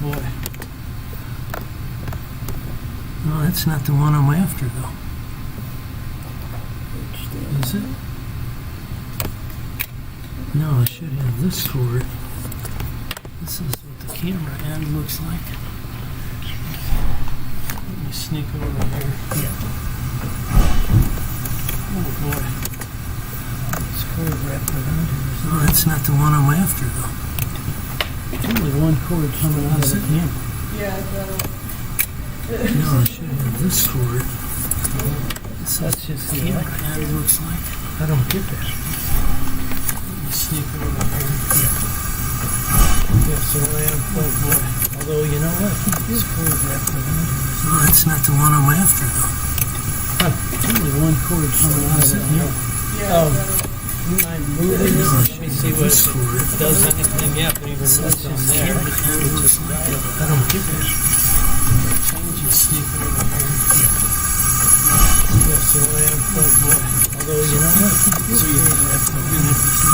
boy. No, that's not the one I'm after, though. Is it? No, I should have this cord. This is what the camera end looks like. Let me sneak over here. Oh boy. This cord wrapped around here. No, that's not the one I'm after, though. There's only one cord coming out of the camera. No, I should have this cord. That's just the camera end looks like. I don't get that. Let me sneak over here. Yeah, so I am quite boy. Although, you know what? This cord wrapped around here. No, that's not the one I'm after, though. There's only one cord coming out of the camera. You mind moving this? Let me see what it does anything yet, but even this on there. I don't get that. Change and sneak over here. Yeah, so I am quite boy. Although, you know what?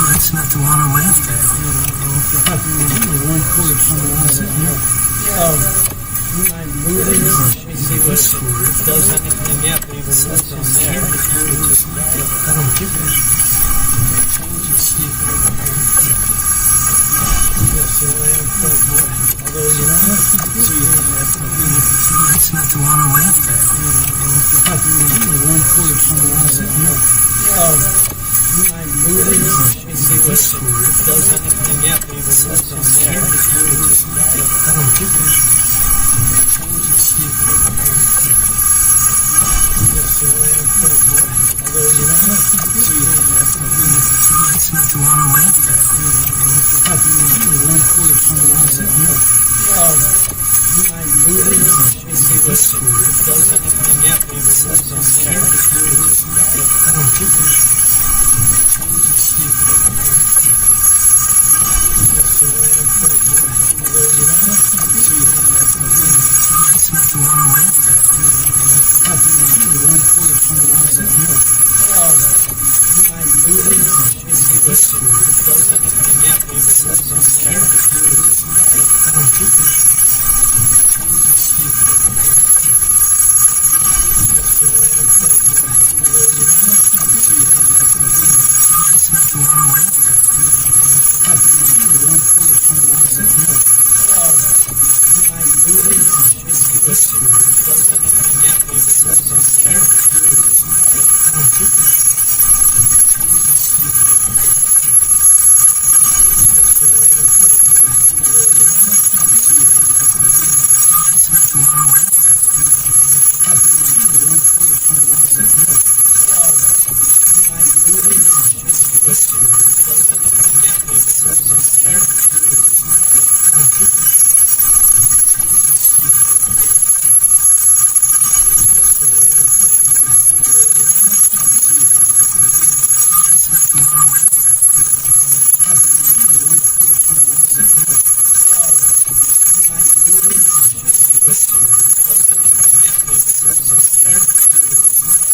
That's not the one I'm after. There's only one cord coming out of the camera. You mind moving this? Let me see what it does anything yet, but even this on there. I don't get that. Change and sneak over here. Yeah, so I am quite boy. Although, you know what? That's not the one I'm after. There's only one cord coming out of the camera. You mind moving this? Let me see what it does anything yet, but even this on there. I don't get that. Change and sneak over here. Yeah, so I am quite boy. Although, you know what? That's not the one I'm after. There's only one cord coming out of the camera. You mind moving this? Let me see what it does anything yet, but even this on there. I don't get that. Change and sneak over here. Yeah, so I am quite boy. Although, you know what? That's not the one I'm after. There's only one cord coming out of the camera. You mind moving this? Let me see what it does anything yet, but even this on there. I don't get that. Change and sneak over here. Yeah, so I am quite boy. Although, you know what? That's not the one I'm after. There's only one cord coming out of the camera. You mind moving this? Let me see what it does anything yet, but even this on there. I don't get that. Change and sneak over here. Yeah, so I am quite boy. Although, you know what? That's not the one I'm after. There's one cord coming out of the camera. You mind moving this? Let me see what it does anything yet, but even this on there. I don't get that. Change and sneak over here. Yeah, so I am quite boy. Although, you know what? That's not the one I'm after. There's one cord coming out of the camera. You mind moving this? Let me see what it does anything yet, but even this on there. I don't get that. Change and sneak over here. Yeah, so I am quite boy. Although, you know what? That's not the one I'm after. There's one cord coming out of the camera. You mind moving this? Let me see what it does anything yet, but even this on there. I don't get that. Change and sneak over here. Yeah, so I am quite boy. Although, you know what? That's not the one I'm after. There's one cord coming out of the camera. You mind moving this? Let me see what it does anything yet, but even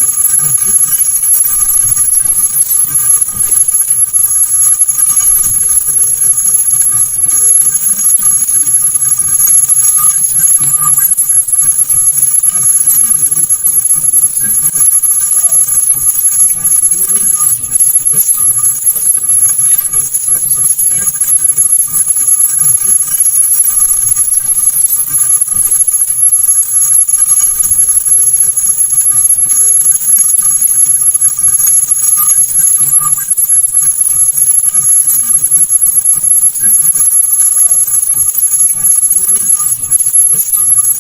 this on there. I don't get that. Change and sneak over here. Yeah, so I am quite boy.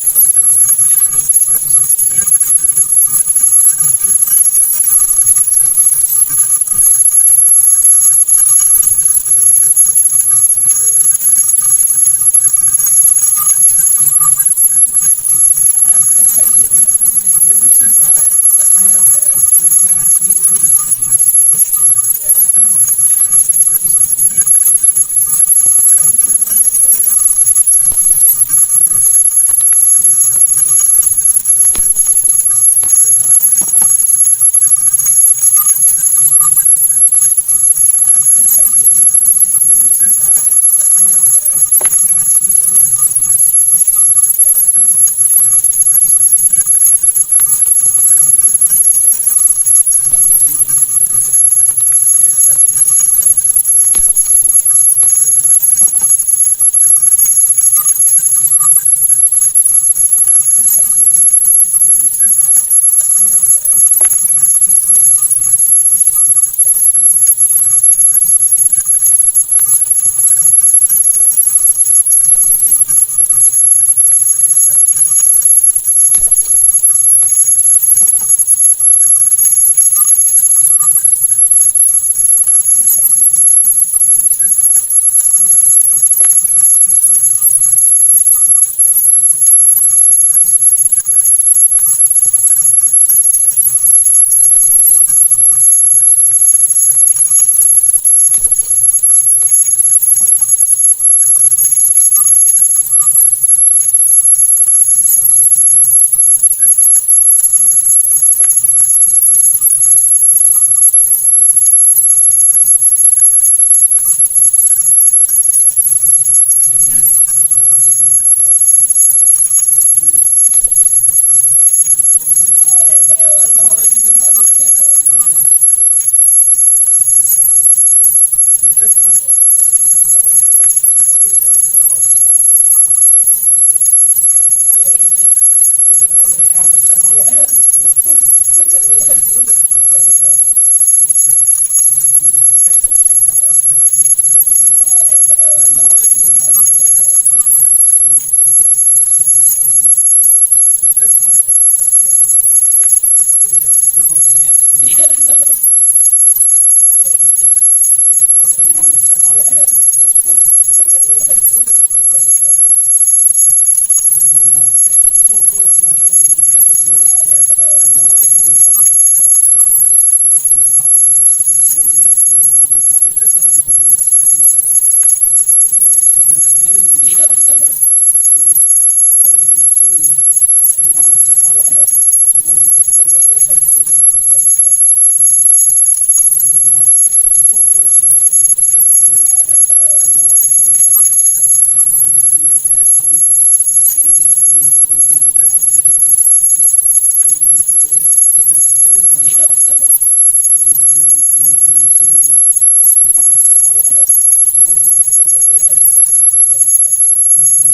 Although, you know what? That's not the one I'm after. I know. It's got equally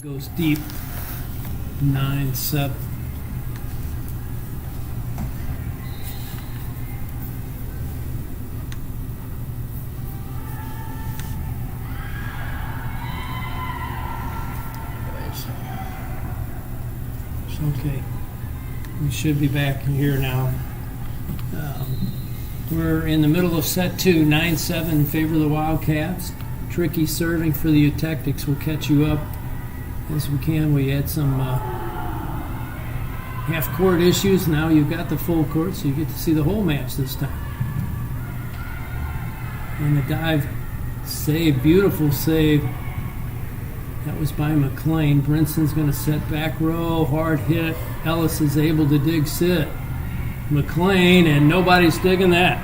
Goes deep, 9-7. Okay, we should be back here now. We're in the middle of set 2, 9-7 in favor of the Wildcats. Tricky serving for the Eutectics. We'll catch you up as we can. We had some half-court issues. Now you've got the full court, so you get to see the whole match this time. And the dive save, beautiful save. That was by McLean. Brinson's going to set back row, hard hit. Ellis is able to dig sit. McLean, and nobody's digging that.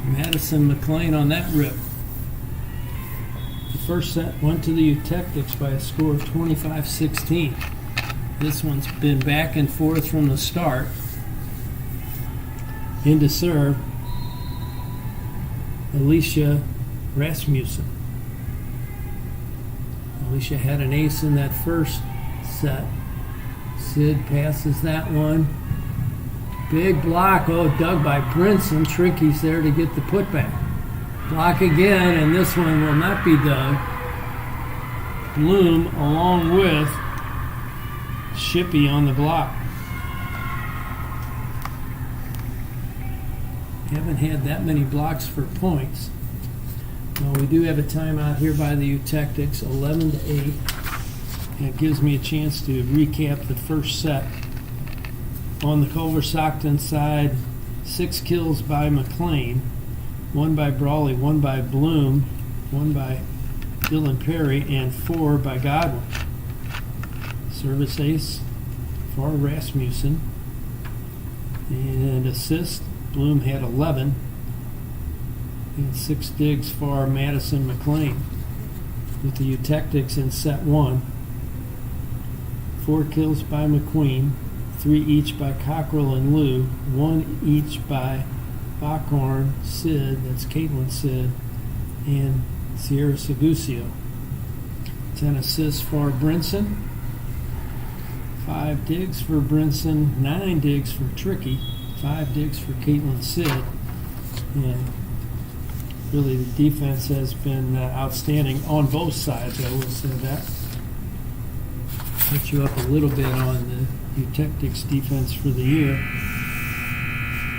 Madison McLean on that rip. The first set went to the Eutectics by a score of 25-16. This one's been back and forth from the start. Into serve, Alicia Rasmussen. Alicia had an ace in that first set. Sid passes that one. Big block, dug by Brinson. Tricky's there to get the putback. Block again, and this one will not be dug. Bloom along with Shippey on the block. Haven't had that many blocks for points. Well, we do have a timeout here by the Eutectics, 11-8. And it gives me a chance to recap the first set. On the Culver-Stockton side, 6 kills by McLean, 1 by Brawley, 1 by Bloom, 1 by Dylan Perry, and 4 by Godwin. Service ace for Rasmussen. And assist, Bloom had 11. And 6 digs for Madison McLean. With the Eutectics in set 1. 4 kills by McQueen, 3 each by Cockrell and Liu, 1 each by Backhorn, Sid, that's Caitlin Sid, and Sierra Segucio. 10 assists for Brinson, 5 digs for Brinson, 9 digs for Tricky, 5 digs for Caitlin Sid, and really the defense has been outstanding on both sides, I will say that. Put you up a little bit on the Eutectics defense for the year.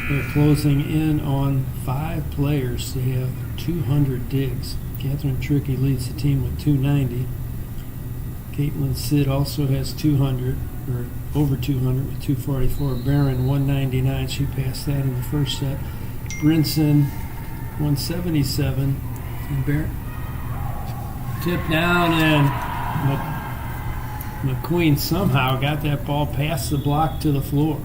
They're closing in on 5 players. They have 200 digs. Catherine Tricky leads the team with 290. Caitlin Sid also has 200, or over 200 with 244. Barron 199. She passed that in the first set. Brinson 177. And Barron tipped down, and McQueen somehow got that ball past the block to the floor.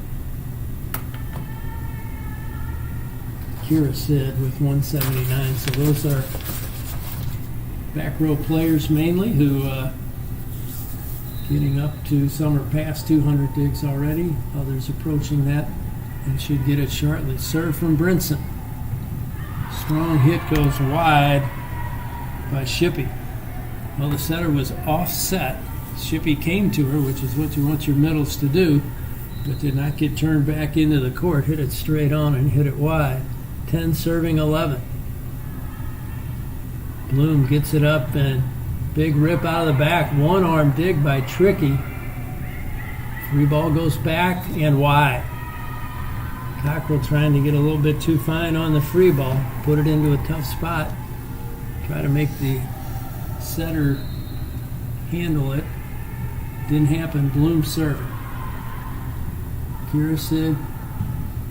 Kira Sid with 179. So those are back row players mainly who getting up to, some are past 200 digs already. Others approaching that and should get it shortly. Serve from Brinson. Strong hit goes wide by Shippey. Well, the setter was offset. Shippey came to her, which is what you want your middles to do, but did not get turned back into the court. Hit it straight on and hit it wide. 10 serving 11. Bloom gets it up and big rip out of the back. One arm dig by Tricky. Free ball goes back and wide. Cockrell trying to get a little bit too fine on the free ball. Put it into a tough spot. Try to make the setter handle it. Didn't happen. Bloom serving. Kirasid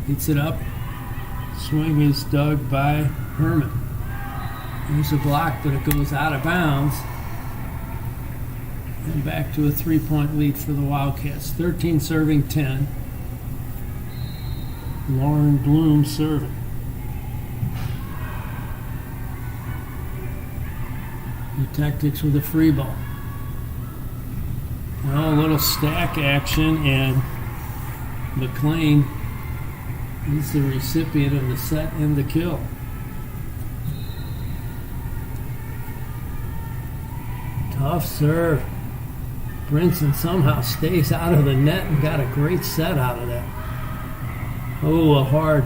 hits it up. Swing is dug by Herman. There's a block, but it goes out of bounds. And back to a 3-point lead for the Wildcats. 13 serving 10. Lauren Bloom serving. The Tactics with a free ball. Well, a little stack action, and McLean is the recipient of the set and the kill. Tough serve. Brinson somehow stays out of the net and got a great set out of that. Oh, a hard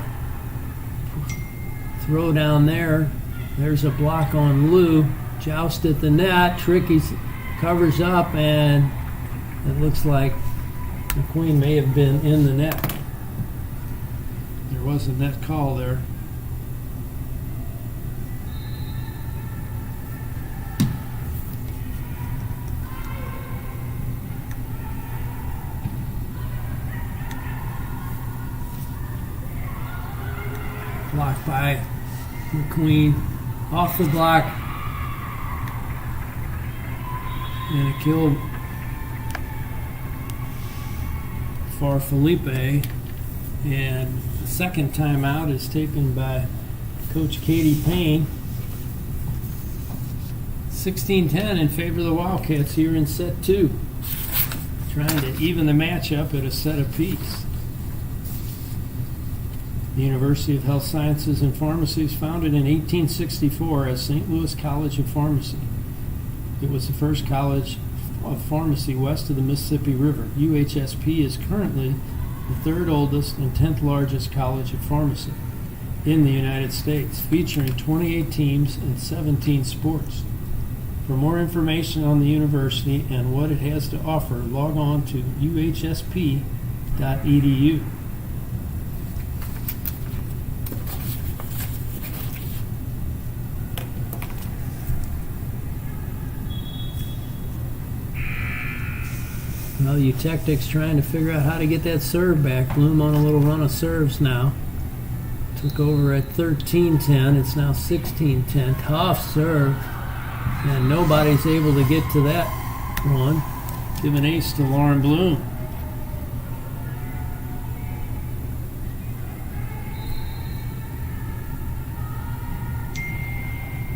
throw down there. There's a block on Lou. Joust at the net. Tricky covers up, and it looks like McQueen may have been in the net. There was a net call there. Blocked by McQueen. Off the block. And a kill for Felipe. And the second timeout is taken by Coach Katie Payne. 16-10 in favor of the Wildcats here in set 2. Trying to even the matchup at a set apiece. The University of Health Sciences and Pharmacy is founded in 1864 as St. Louis College of Pharmacy. It was the first college of pharmacy west of the Mississippi River. UHSP is currently the third oldest and 10th largest college of pharmacy in the United States, featuring 28 teams and 17 sports. For more information on the university and what it has to offer, log on to uhsp.edu. Well, Tactics trying to figure out how to get that serve back. Bloom on a little run of serves now. Took over at 13-10. It's now 16-10. Tough serve. And nobody's able to get to that one. Give an ace to Lauren Bloom.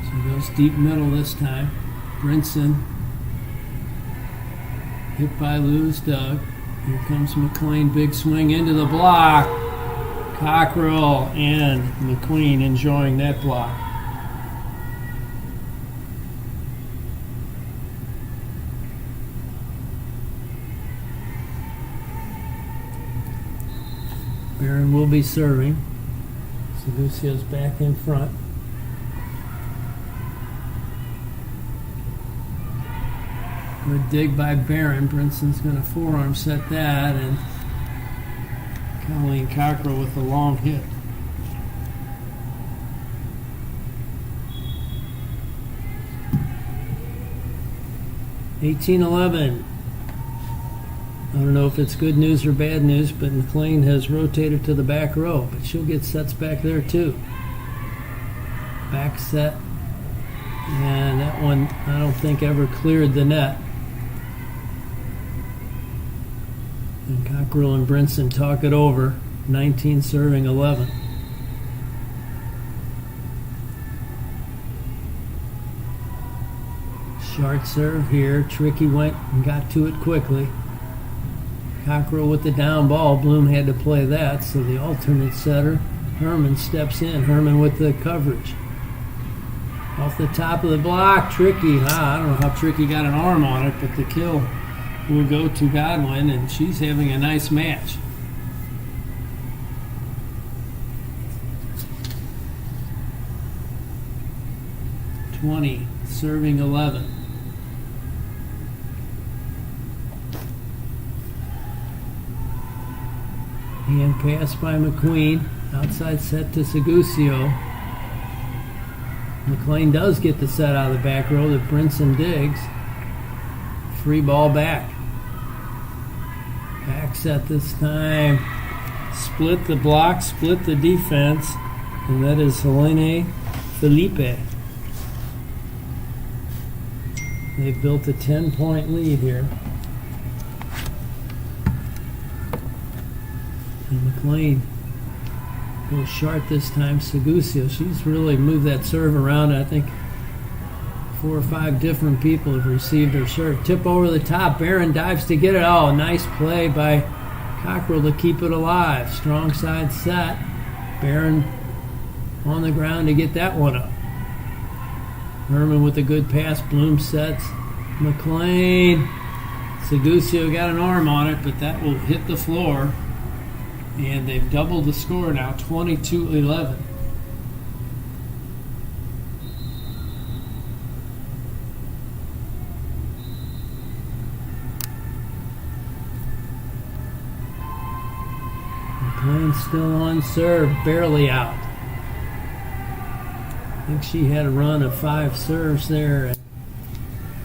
She goes deep middle this time. Brinson. Hit by Lou's Doug. Here comes McLean. Big swing into the block. Cockrell and McQueen enjoying that block. Barron will be serving. Lucio's back in front. Good dig by Barron. Brinson's going to forearm set that, and Colleen Cockrell with a long hit. (18-11). I don't know if it's good news or bad news, but McLean has rotated to the back row, but she'll get sets back there too. Back set, and that one I don't think ever cleared the net. And Cockrell and Brinson talk it over. 19 serving 11. Short serve here. Tricky went and got to it quickly. Cockrell with the down ball. Bloom had to play that, so the alternate setter Herman steps in. Herman with the coverage. Off the top of the block, Tricky. I don't know how Tricky got an arm on it, but the kill will go to Godwin, and she's having a nice match. Serving 11. Hand pass by McQueen. Outside set to Segusio. McLean does get the set out of the back row that Brinson digs. Free ball back. Back set this time. Split the block, split the defense. And that is Helene Felipe. They've built a 10-point lead here. And McLean goes short this time. Segusio, she's really moved that serve around. I think 4 or 5 different people have received her serve. Tip over the top. Barron dives to get it. Oh, nice play by Cockrell to keep it alive. Strong side set. Barron on the ground to get that one up. Herman with a good pass. Bloom sets. McLean. Segusio got an arm on it, but that will hit the floor. And they've doubled the score now, 22-11. McLean still on serve, barely out. I think she had a run of 5 serves there.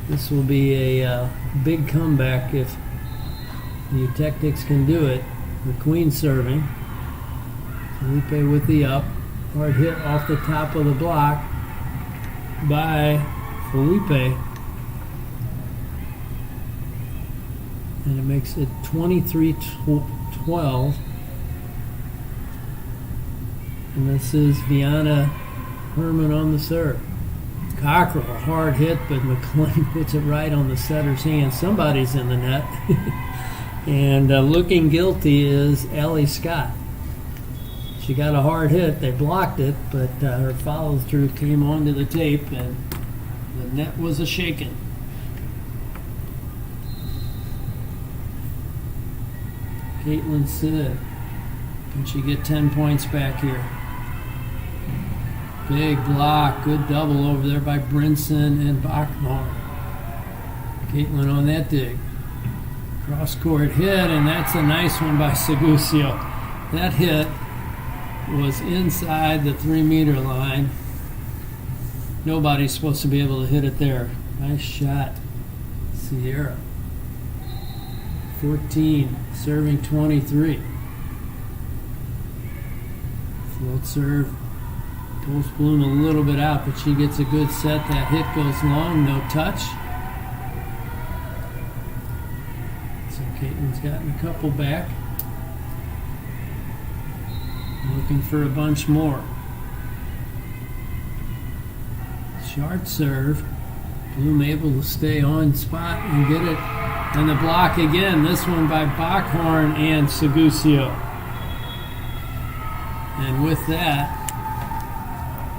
This will be a big comeback if the Tactics can do it. McQueen serving. Felipe with the up. Hard hit off the top of the block by Felipe. And it makes it 23-12. And this is Viana Herman on the serve. Cockrell, a hard hit, but McLean puts it right on the setter's hand. Somebody's in the net. And looking guilty is Allie Scott. She got a hard hit. They blocked it, but her follow-through came onto the tape, and the net was a-shaken. Caitlin Sid. Can she get 10 points back here? Big block. Good double over there by Brinson and Bachmar. Caitlin on that dig. Cross-court hit, and that's a nice one by Segusio. That hit was inside the 3-meter line. Nobody's supposed to be able to hit it there. Nice shot, Sierra. 14, serving 23. Float serve. Pulls Bloom a little bit out, but she gets a good set. That hit goes long, no touch. So Caitlin's gotten a couple back. Looking for a bunch more. Sharp serve. Bloom able to stay on spot and get it. And the block again. This one by Bachhorn and Segusio. And with that,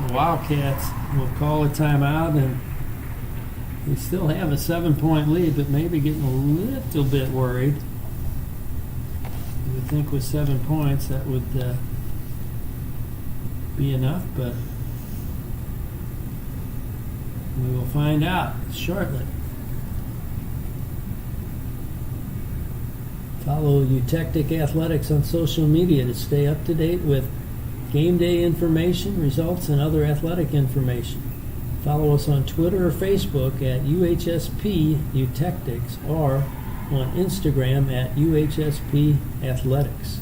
the Wildcats will call a timeout, and they still have a 7-point lead, but maybe getting a little bit worried. You would think with 7 points that would be enough, but we will find out shortly. Follow Eutectic Athletics on social media to stay up to date with game day information, results, and other athletic information. Follow us on Twitter or Facebook at UHSP Eutectics or on Instagram at UHSP Athletics.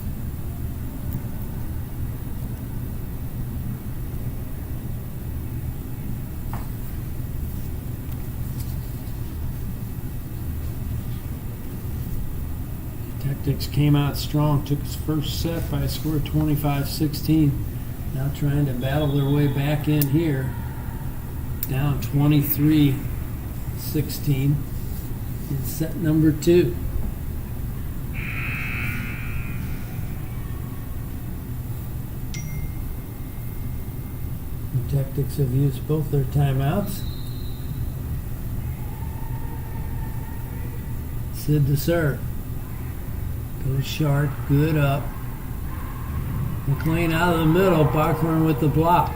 Tactics came out strong, took its first set by a score of 25-16. Now trying to battle their way back in here. Down 23-16 in set number 2. Tactics have used both their timeouts. Sid to serve. Goes sharp, good up. McLean out of the middle, Bockhorn with the block.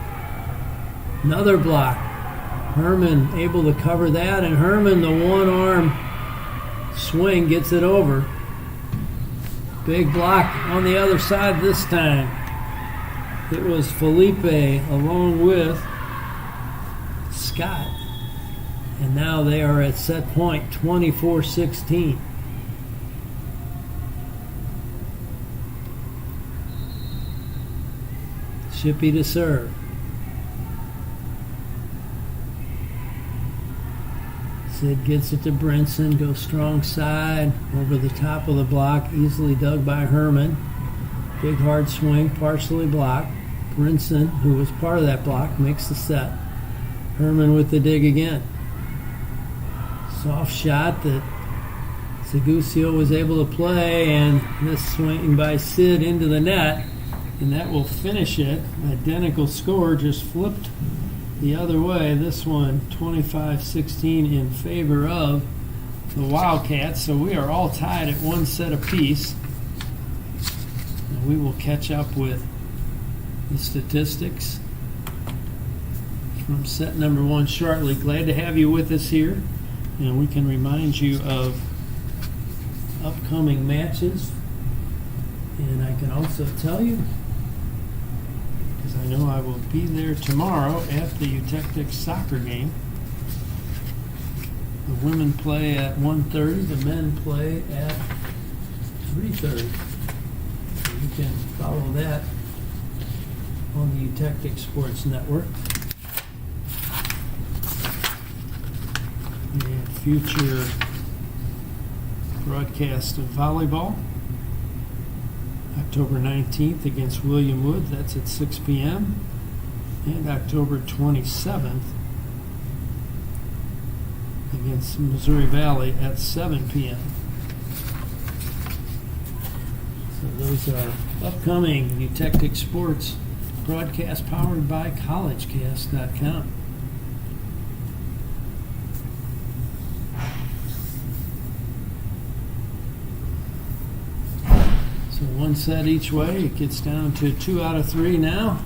Another block. Herman able to cover that, and Herman, the one-arm swing, gets it over. Big block on the other side this time. It was Felipe along with Scott. And now they are at set point, 24-16. Shippey to serve. Sid gets it to Brinson, goes strong side, over the top of the block, easily dug by Herman. Big hard swing, partially blocked. Brinson, who was part of that block, makes the set. Herman with the dig again. Soft shot that Segucio was able to play, and this swing by Sid into the net, and that will finish it. Identical score, just flipped the other way. This one 25-16 in favor of the Wildcats. So we are all tied at one set apiece. And we will catch up with the statistics from set number one shortly. Glad to have you with us here. And we can remind you of upcoming matches. And I can also tell you, because I know I will be there tomorrow at the Eutectic soccer game. The women play at 1:30, the men play at 3:30. So you can follow that on the Eutectic Sports Network. And future broadcast of volleyball. October 19th against William Wood, that's at 6 p.m. And October 27th against Missouri Valley at 7 p.m. So those are upcoming Eutectic Sports broadcasts powered by collegecast.com. One set each way. It gets down to 2 out of 3 now.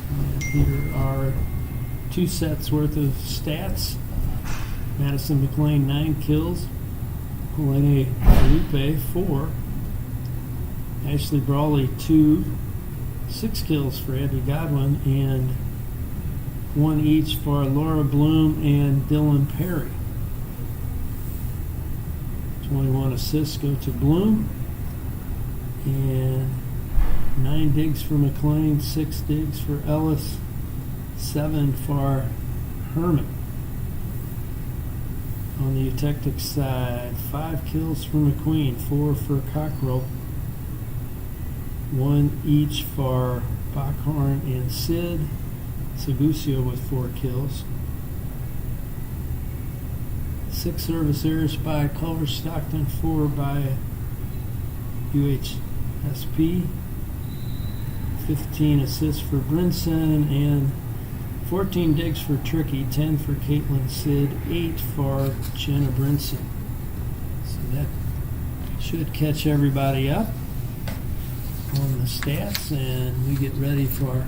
And here are 2 sets worth of stats. Madison McLean 9 kills. Helene Felipe 4. Ashley Brawley 2. 6 kills for Abby Godwin, and 1 each for Laura Bloom and Dylan Perry. 21 assists go to Bloom, and 9 digs for McLean, 6 digs for Ellis, 7 for Herman. On the Eutectic side, 5 kills for McQueen, 4 for Cockrell, 1 each for Bockhorn and Sid. Segucio with 4 kills. 6 service errors by Culver-Stockton, 4 by UHSP. 15 assists for Brinson, and 14 digs for Tricky, 10 for Caitlin Sid, 8 for Jenna Brinson. So that should catch everybody up on the stats, and we get ready for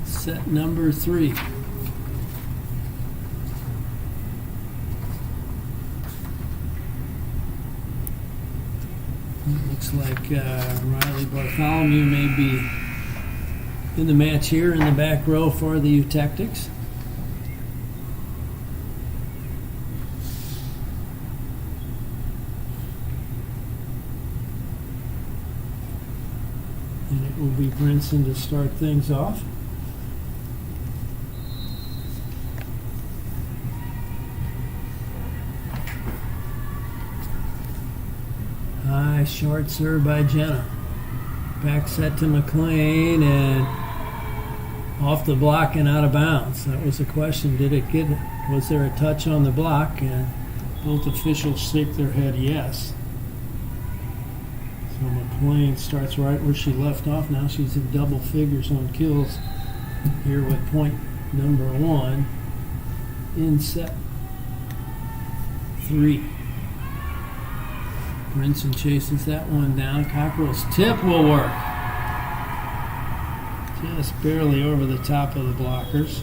set number 3. Looks like Riley Bartholomew may be in the match here in the back row for the Eutectics. And it will be Brinson to start things off. High short serve by Jenna. Back set to McLean, and off the block and out of bounds. That was the question. Did it get it? Was there a touch on the block? And both officials shake their head yes. So McLean starts right where she left off. Now she's in double figures on kills here with point number 1 in set 3. Brinson chases that one down. Cockrell's tip will work. Just barely over the top of the blockers.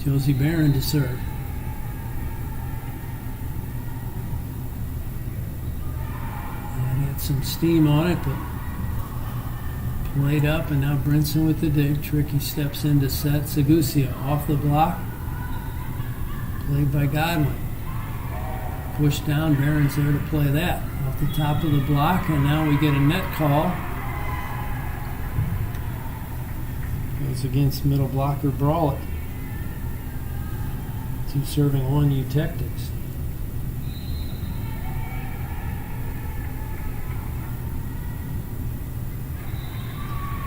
Josie Barron to serve. And had some steam on it, but played up, and now Brinson with the dig. Tricky steps into set. Segusia off the block. Played by Godwin. Pushed down. Barron's there to play that. Off the top of the block, and now we get a net call. Goes against middle blocker Brawlett. 2 serving, 1 Eutectics.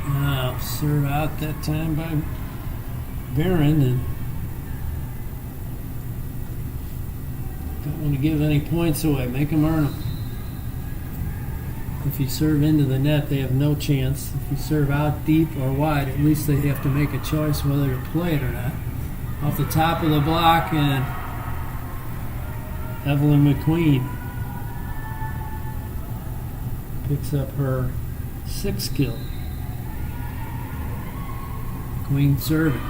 Now, serve out that time by Barron, and don't want to give any points away. Make them earn them. If you serve into the net, they have no chance. If you serve out deep or wide, at least they have to make a choice whether to play it or not. Off the top of the block, and Evelyn McQueen picks up her 6th kill. McQueen serving.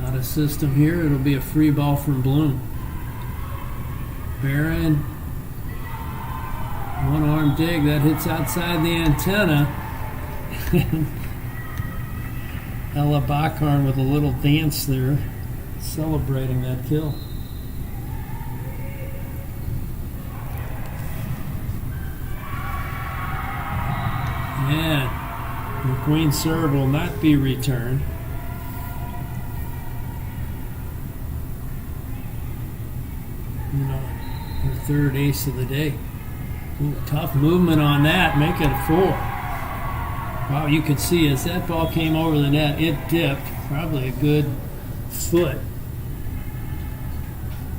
Out of system here. It'll be a free ball from Bloom. Barron, one-arm dig that hits outside the antenna. Ella Bacharn with a little dance there, celebrating that kill. And McQueen's serve will not be returned. Her 3rd ace of the day. Ooh, tough movement on that, make it a 4. Wow, you could see as that ball came over the net, it dipped probably a good foot.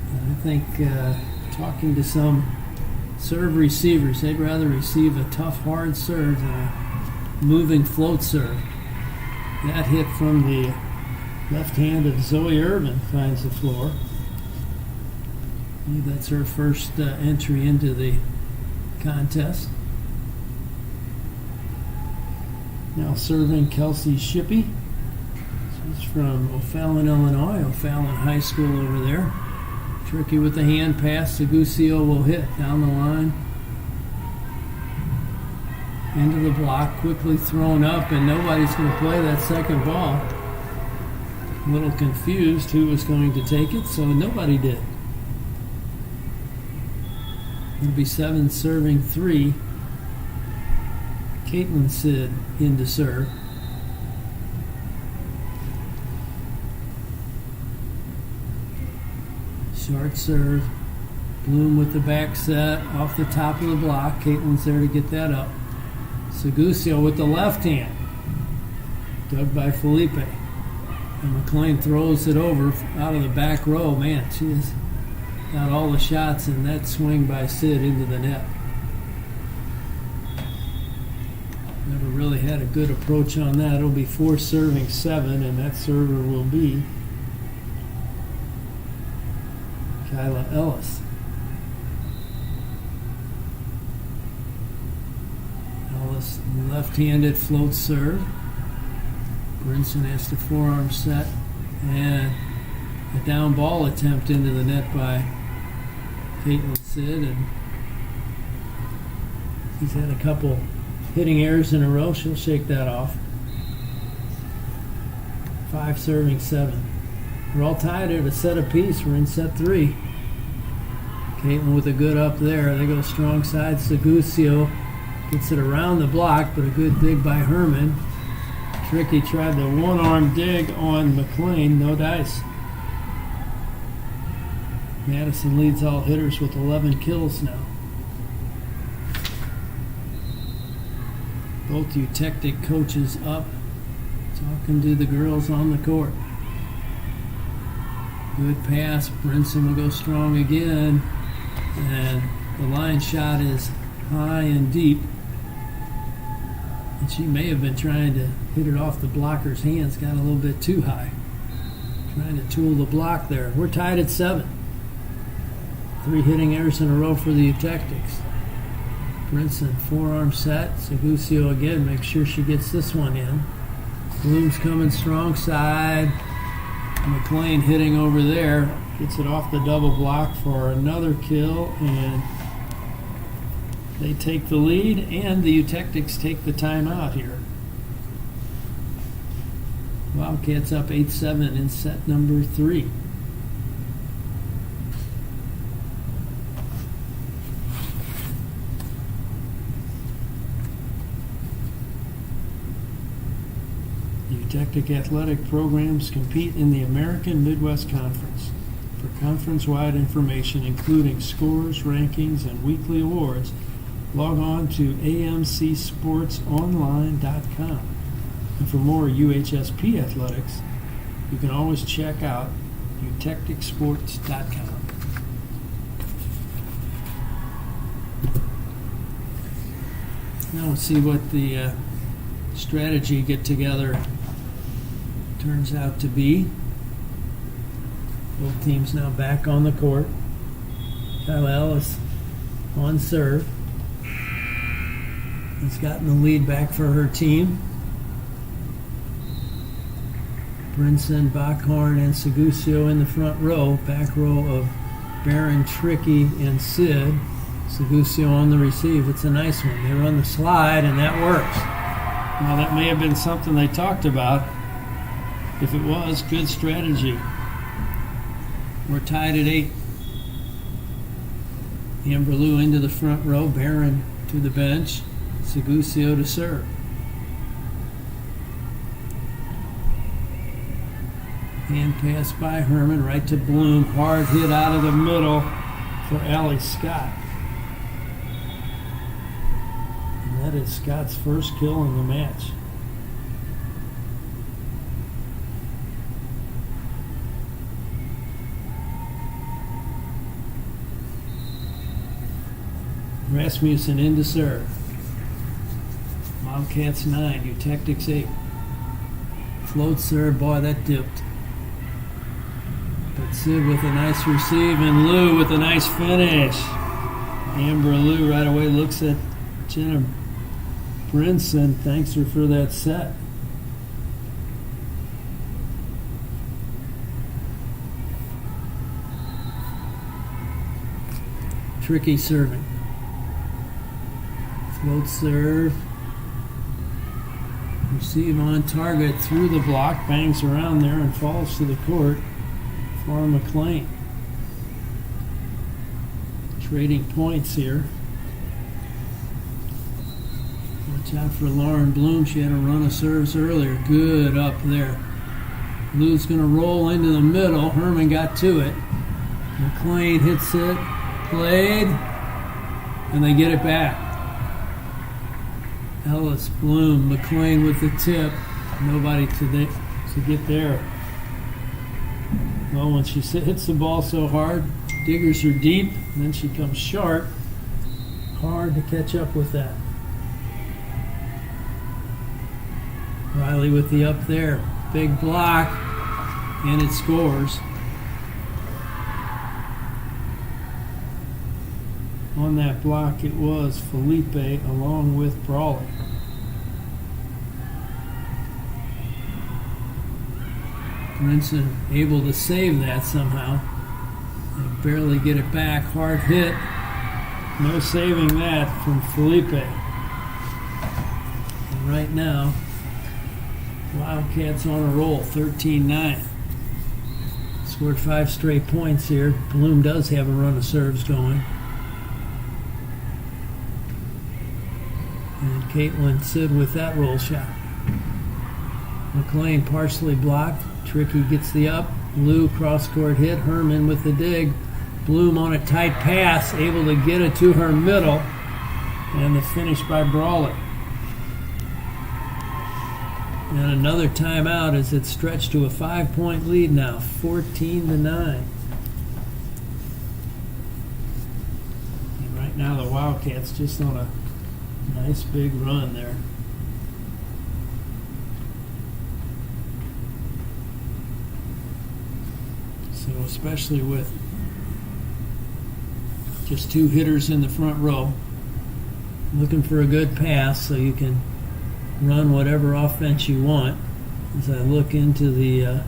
And I think talking to some serve receivers, they'd rather receive a tough, hard serve than a moving float serve. That hit from the left hand of Zoe Irvin finds the floor. I believe that's her first entry into the contest. Now serving Kelsey Shippey. She's from O'Fallon, Illinois. O'Fallon High School over there. Tricky with the hand pass. Segusia will hit down the line. Into the block. Quickly thrown up, and nobody's going to play that second ball. A little confused who was going to take it, so nobody did. It'll be 7 serving 3. Caitlin Sid in to serve. Short serve. Bloom with the back set off the top of the block. Caitlin's there to get that up. Segusia with the left hand. Dug by Felipe. And McLean throws it over out of the back row. Man, she has got all the shots in that swing by Sid into the net. Never really had a good approach on that. It'll be 4 serving 7, and that server will be Kyla Ellis. Ellis left-handed float serve. Brinson has to forearm set, and a down ball attempt into the net by Caitlin Sid, and he's had a couple hitting errors in a row. She'll shake that off. 5 serving 7. We're all tied at a set apiece. We're in set 3. Caitlin with a good up there. They go strong side. Segusia gets it around the block, but a good dig by Herman. Tricky tried the one-arm dig on McLean. No dice. Madison leads all hitters with 11 kills now. Both Eutectic coaches up Talking to the girls on the court. Good pass. Brinson will go strong again. And the line shot is high and deep. And she may have been trying to hit it off the blocker's hands. Got a little bit too high. Trying to tool the block there. We're tied at 7. 3 hitting errors in a row for the Tactics. Brinson, forearm set. Segucio again. Make sure she gets this one in. Bloom's coming strong side. McLean hitting over there. Gets it off the double block for another kill. And they take the lead. And the Tactics take the timeout here. Wildcats up 8-7 in set number 3. Tactic athletic programs compete in the American Midwest Conference. For conference-wide information, including scores, rankings, and weekly awards, log on to amcsportsonline.com. And for more UHSP athletics, you can always check out utechticsports.com. Now we'll see what the strategy get-together turns out to be. Both teams now back on the court. Kyle Ellis on serve. Has gotten the lead back for her team. Brinson, Backhorn, and Segucio in the front row. Back row of Barron, Tricky, and Sid. Segucio on the receive. It's a nice one. They run the slide, and that works. Now, that may have been something they talked about. If it was, good strategy. We're tied at 8. Amber Lou into the front row. Barron to the bench. Segucio to serve. Hand pass by Herman right to Bloom. Hard hit out of the middle for Allie Scott. And that is Scott's first kill in the match. Rasmussen in to serve. Wildcats 9, Tactics 8. Float serve, boy, that dipped. But Sid with a nice receive, and Lou with a nice finish. Amber Lou right away looks at Jenna Brinson, thanks her for that set. Tricky serving. Float serve. Receive on target through the block, bangs around there and falls to the court for McLean. Trading points here. Watch out for Lauren Bloom. She had a run of serves earlier. Good up there. Lou's going to roll into the middle. Herman got to it. McLean hits it. Played. And they get it back. Ellis, Bloom, McLean with the tip. Nobody to get there. Well, when she hits the ball so hard, diggers are deep, and then she comes short. Hard to catch up with that. Riley with the up there. Big block, and it scores. On that block, it was Felipe along with Brawley. Brinson able to save that somehow. They barely get it back. Hard hit. No saving that from Felipe. And right now, Wildcats on a roll, 13-9. Scored 5 straight points here. Bloom does have a run of serves going. And Caitlin Sid with that roll shot. McLean partially blocked. Tricky gets the up. Lou cross-court hit. Herman with the dig. Bloom on a tight pass, able to get it to her middle. And the finish by Brawley. And another timeout as it's stretched to a 5-point lead now, 14-9. And right now the Wildcats just on a nice big run there. So especially with just 2 hitters in the front row, looking for a good pass so you can run whatever offense you want. As I look into the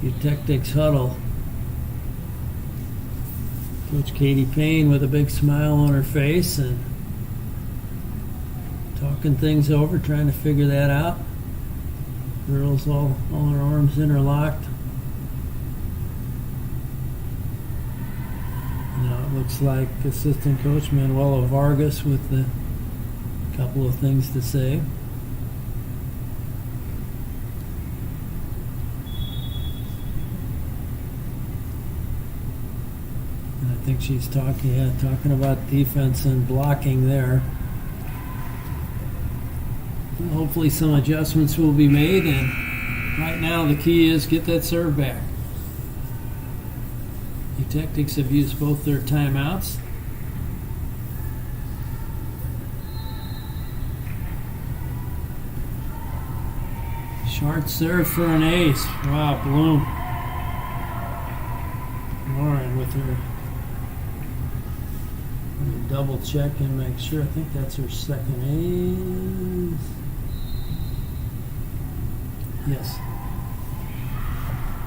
Eutectics huddle, Coach Katie Payne with a big smile on her face and talking things over, trying to figure that out. Girls all their arms interlocked. Now it looks like assistant coach Manuela Vargas with the couple of things to say. And I think she's talking about defense and blocking there. And hopefully some adjustments will be made, and right now the key is get that serve back. Eutectics have used both their timeouts. Short serve for an ace. Wow, Bloom. Lauren with her. Let me double check and make sure. I think that's her second ace. Yes.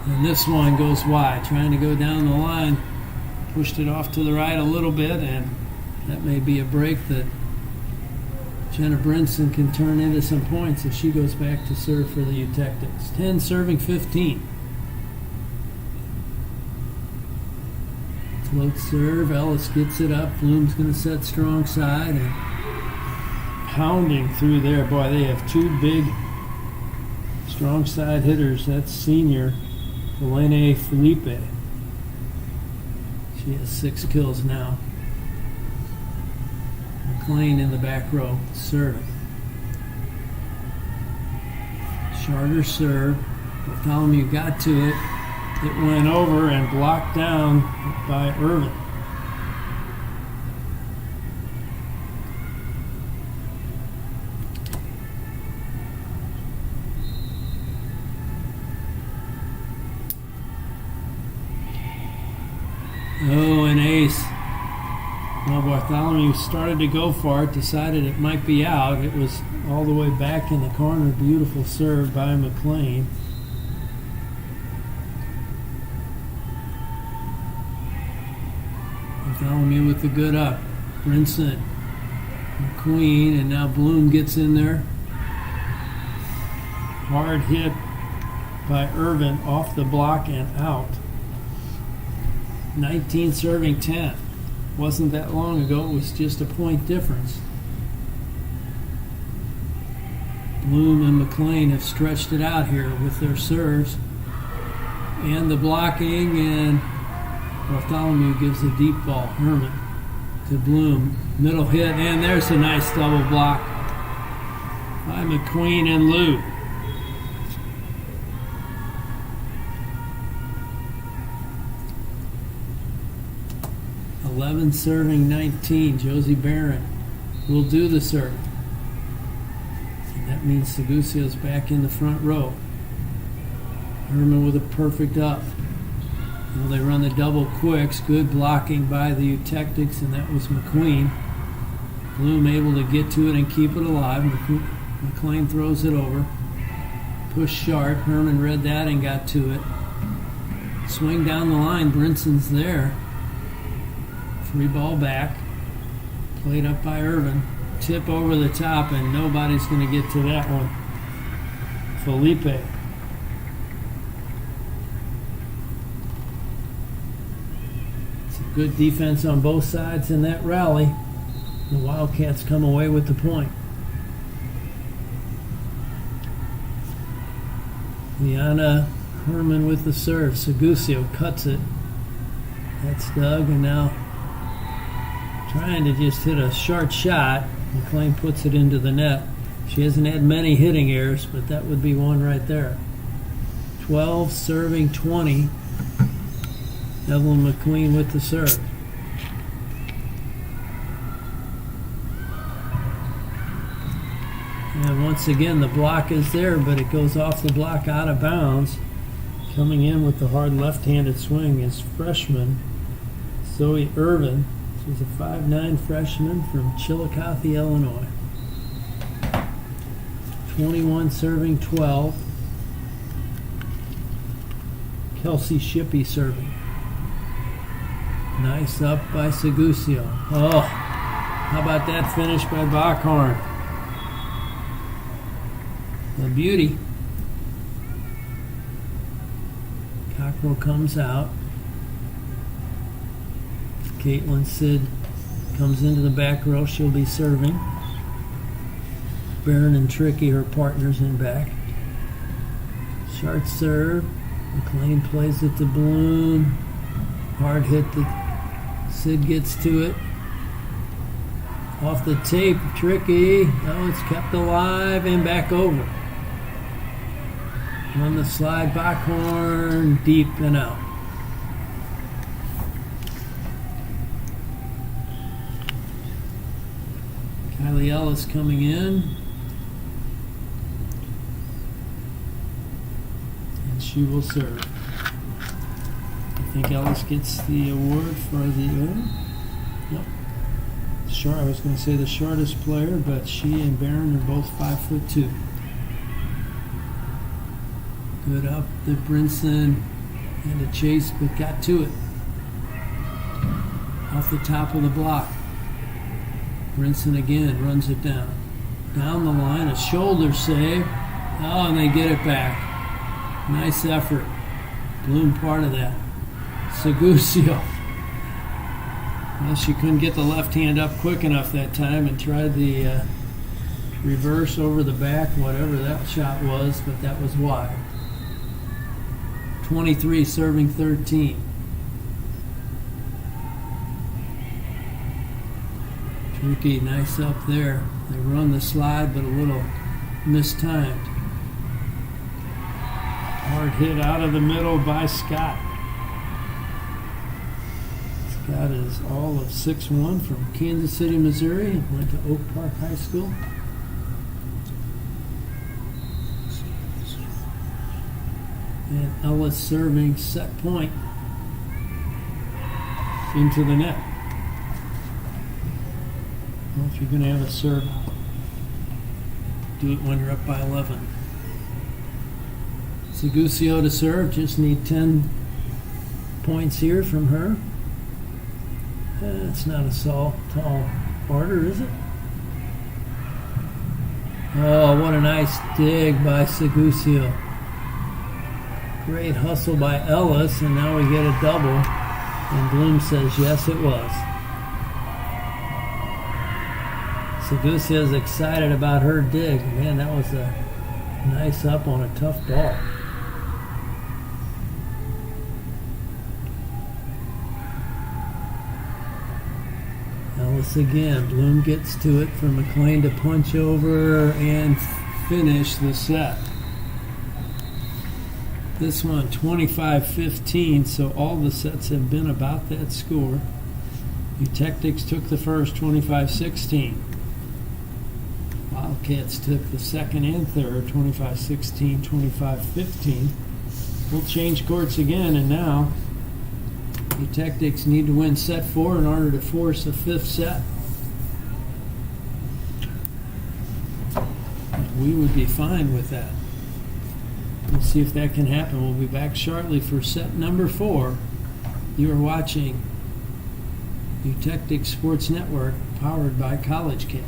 And this one goes wide, trying to go down the line. Pushed it off to the right a little bit, and that may be a break that Jenna Brinson can turn into some points if she goes back to serve for the Eutectics. 10 serving 15. Float serve. Ellis gets it up. Bloom's going to set strong side and pounding through there. Boy, they have 2 big strong side hitters. That's senior Elena Felipe. She has 6 kills now. McLean in the back row, serving. Shorter serve. Bartholomew got to it. It went over and blocked down by Irvin. Oh, an ace. Well, Bartholomew started to go for it, decided it might be out. It was all the way back in the corner. Beautiful serve by McLean. Bartholomew with the good up. Brinson, McQueen, and now Bloom gets in there. Hard hit by Irvin off the block and out. 19 serving 10. Wasn't that long ago, it was just a point difference. Bloom and McLean have stretched it out here with their serves and the blocking, and Bartholomew gives a deep ball. Herman to Bloom. Middle hit, and there's a nice double block by McQueen and Lou. Serving 19. Josie Barron will do the serve. And that means Segucio's back in the front row. Herman with a perfect up. Well, they run the double quicks. Good blocking by the Eutectics, and that was McQueen. Bloom able to get to it and keep it alive. McLean throws it over. Push sharp. Herman read that and got to it. Swing down the line. Brinson's there. 3 ball back. Played up by Irvin. Tip over the top, and nobody's going to get to that one. Felipe. It's a good defense on both sides in that rally. The Wildcats come away with the point. Liana Herman with the serve. Segucio cuts it. That's Doug, and now trying to just hit a short shot. McLean puts it into the net. She hasn't had many hitting errors, but that would be one right there. 12 serving 20. Evelyn McQueen with the serve. And once again, the block is there, but it goes off the block out of bounds. Coming in with the hard left-handed swing is freshman Zoe Irvin. She's a 5'9" freshman from Chillicothe, Illinois. 21 serving 12. Kelsey Shippey serving. Nice up by Segusio. Oh, how about that finish by Backhorn? A beauty. Cockrell comes out. Caitlin Sid comes into the back row. She'll be serving. Barron and Tricky, her partners, in back. Short serve. McLean plays it to Bloom. Hard hit that Sid gets to it. Off the tape, Tricky. Oh, it's kept alive and back over. On the slide, Backhorn, deep and out. Kylie Ellis coming in. And she will serve. I think Ellis gets the award for the... Yep. I was going to say the shortest player, but she and Barron are both 5'2". Good up to Brinson and a chase, but got to it. Off the top of the block. Brinson again runs it down. Down the line, a shoulder save. Oh, and they get it back. Nice effort. Bloom part of that. Segusio. Well, she couldn't get the left hand up quick enough that time and tried the reverse over the back, whatever that shot was, but that was wide. 23 serving 13. Tricky, nice up there. They run the slide, but a little mistimed. Hard hit out of the middle by Scott. Scott is all of 6'1", from Kansas City, Missouri. Went to Oak Park High School. And Ellis serving set point into the net. Well, if you're going to have a serve, do it when you're up by 11. Segusio to serve. Just need 10 points here from her. It's not a tall order, is it? Oh, what a nice dig by Segusio. Great hustle by Ellis, and now we get a double. And Bloom says, yes, it was. Segusio is excited about her dig. Man, that was a nice up on a tough ball. Ellis again. Bloom gets to it for McLean to punch over and finish the set. This one 25-15, so all the sets have been about that score. Eutectics took the first 25-16. Wildcats took the second and third 25-16, 25-15. We'll change courts again, and now Eutectics need to win set 4 in order to force a fifth set. We would be fine with that. We'll see if that can happen. We'll be back shortly for set number 4. You are watching Eutectic Sports Network, powered by College Cast.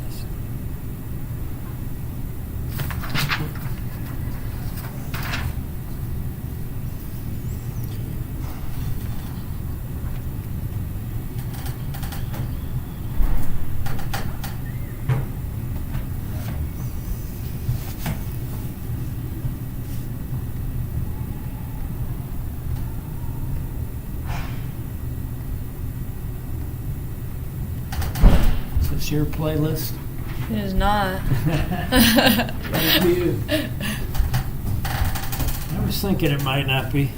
Your playlist. It is not. Right to you. I was thinking it might not be.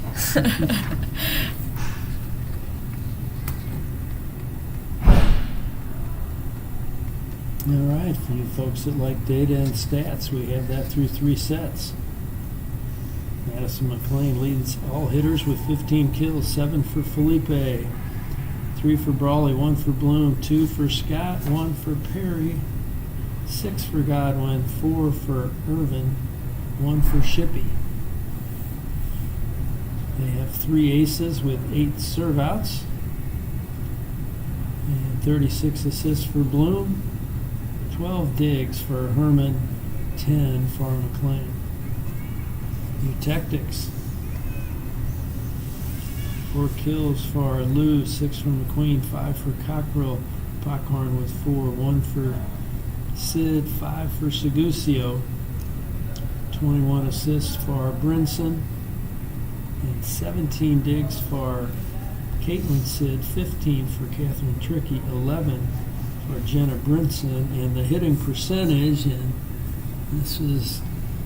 All right, for you folks that like data and stats, we have that through 3 sets. Madison McLean leads all hitters with 15 kills, 7 for Felipe, 3 for Brawley, 1 for Bloom, 2 for Scott, 1 for Perry, 6 for Godwin, 4 for Irvin, 1 for Shippey. They have 3 aces with 8 serve outs and 36 assists for Bloom, 12 digs for Herman, 10 for McLean. Tactics. 4 kills for Lou, 6 for McQueen, 5 for Cockrell. Pockhorn with 4, 1 for Sid, 5 for Segucio, 21 assists for Brinson, and 17 digs for Caitlin Sid, 15 for Catherine Trickey, 11 for Jenna Brinson, and the hitting percentage, and this is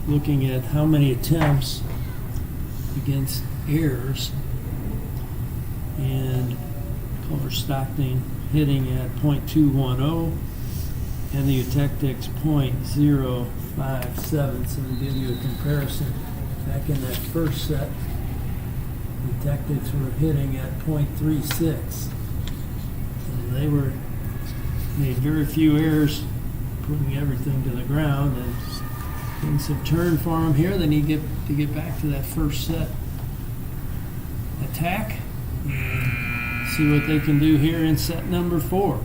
looking at how many attempts against errors, and Culver-Stockton hitting at .210 and the Eutectics .057. So to give you a comparison, back in that first set, the Eutectics were hitting at .36. So they made very few errors, putting everything to the ground, and things have turned for them here. They need to get back to that first set attack and see what they can do here in set number 4.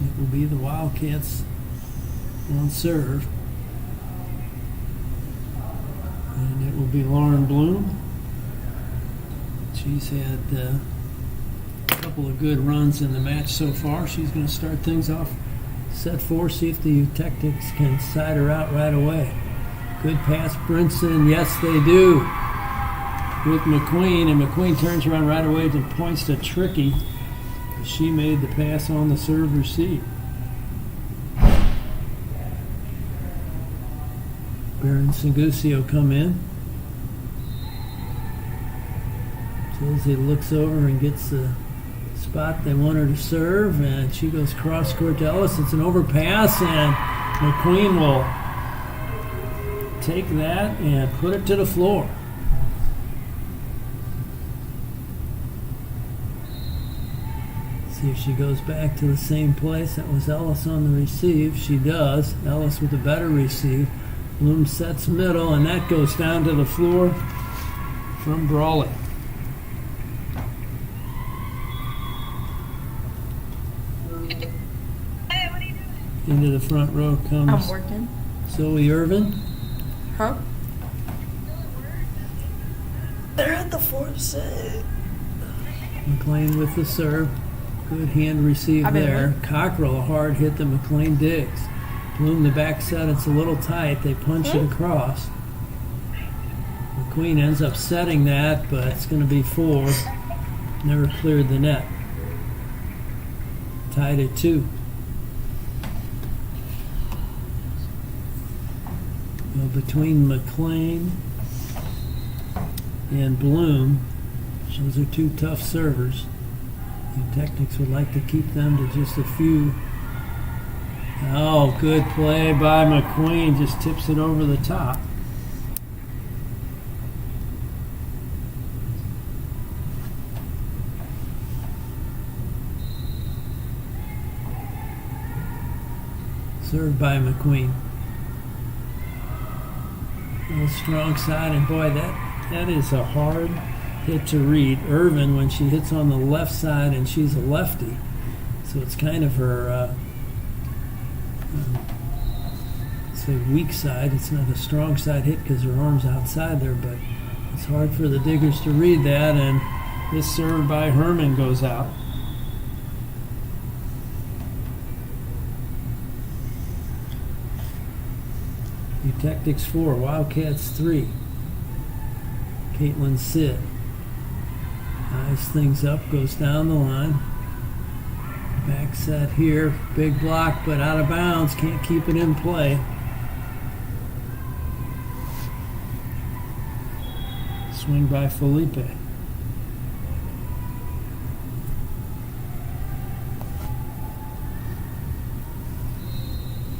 It will be the Wildcats on serve, and it will be Lauren Bloom. She's had a couple of good runs in the match so far. She's going to start things off set 4, see if the Eutectics can side her out right away. Good pass, Brinson. Yes, they do. With McQueen, and McQueen turns around right away and points to Tricky. She made the pass on the serve receive. Baron Segucio come in. Josie looks over and gets the spot they want her to serve, and she goes cross court to Ellis. It's an overpass, and McQueen will take that and put it to the floor. See if she goes back to the same place. That was Ellis on the receive. She does. Ellis with a better receive. Bloom sets middle, and that goes down to the floor from Brawley. Into the front row comes I'm working. Zoe Irvin. Huh? They're at the 4th set. McLean with the serve. Good hand receive there. Cockrell, a hard hit that McLean digs. Bloom the back set. It's a little tight. They punch it across. McQueen ends up setting that, but it's going to be 4. Never cleared the net. Tied at 2. Between McLean and Bloom, those are 2 tough servers. The Eutectics would like to keep them to just a few. Oh, good play by McQueen. Just tips it over the top. Served by McQueen. Strong side, and boy, that is a hard hit to read. Irvin, when she hits on the left side, and she's a lefty, so it's kind of her say weak side. It's not a strong side hit because her arm's outside there, but it's hard for the diggers to read that, and this serve by Herman goes out. Eutectics 4, Wildcats 3. Caitlin Sid. Ties things up, goes down the line. Back set here, big block, but out of bounds, can't keep it in play. Swing by Felipe.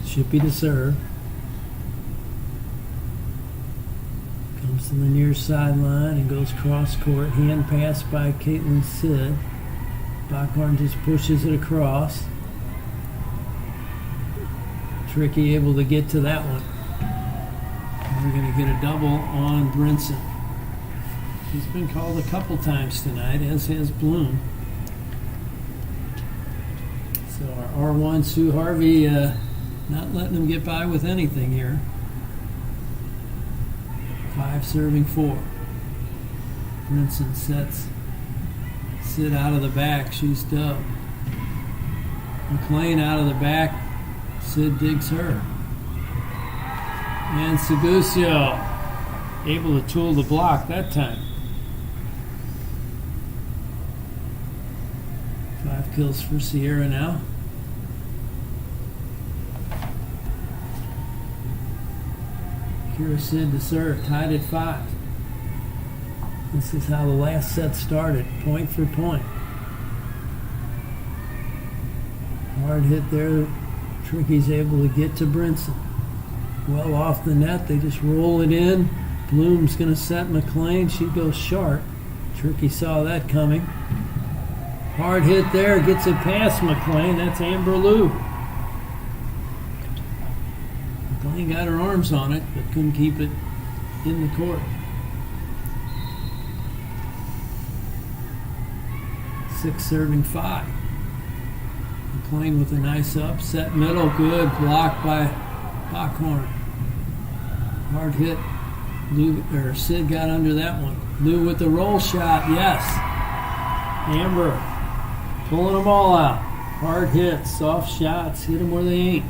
Shippy to serve. Comes to the near sideline and goes cross court. Hand pass by Caitlin Sid. Backhorn just pushes it across. Tricky able to get to that one. And we're going to get a double on Brinson. He's been called a couple times tonight, as has Bloom. So our R1, Sue Harvey, not letting him get by with anything here. 5 serving 4. Brinson sets Sid out of the back. She's dub. McLean out of the back. Sid digs her. And Segucio able to tool the block that time. 5 kills for Sierra now. Kira Sid to serve, tied at 5. This is how the last set started, point for point. Hard hit there. Tricky's able to get to Brinson. Well off the net, they just roll it in. Bloom's going to set McLean. She goes sharp. Tricky saw that coming. Hard hit there, gets it past McLean. That's Amber Lou. McLean got her arms on it, but couldn't keep it in the court. 6 serving 5. McLean with a nice upset middle, good block by Backhorn. Hard hit. Sid got under that one. Lou with the roll shot, yes. Amber pulling them all out. Hard hits, soft shots, hit them where they ain't.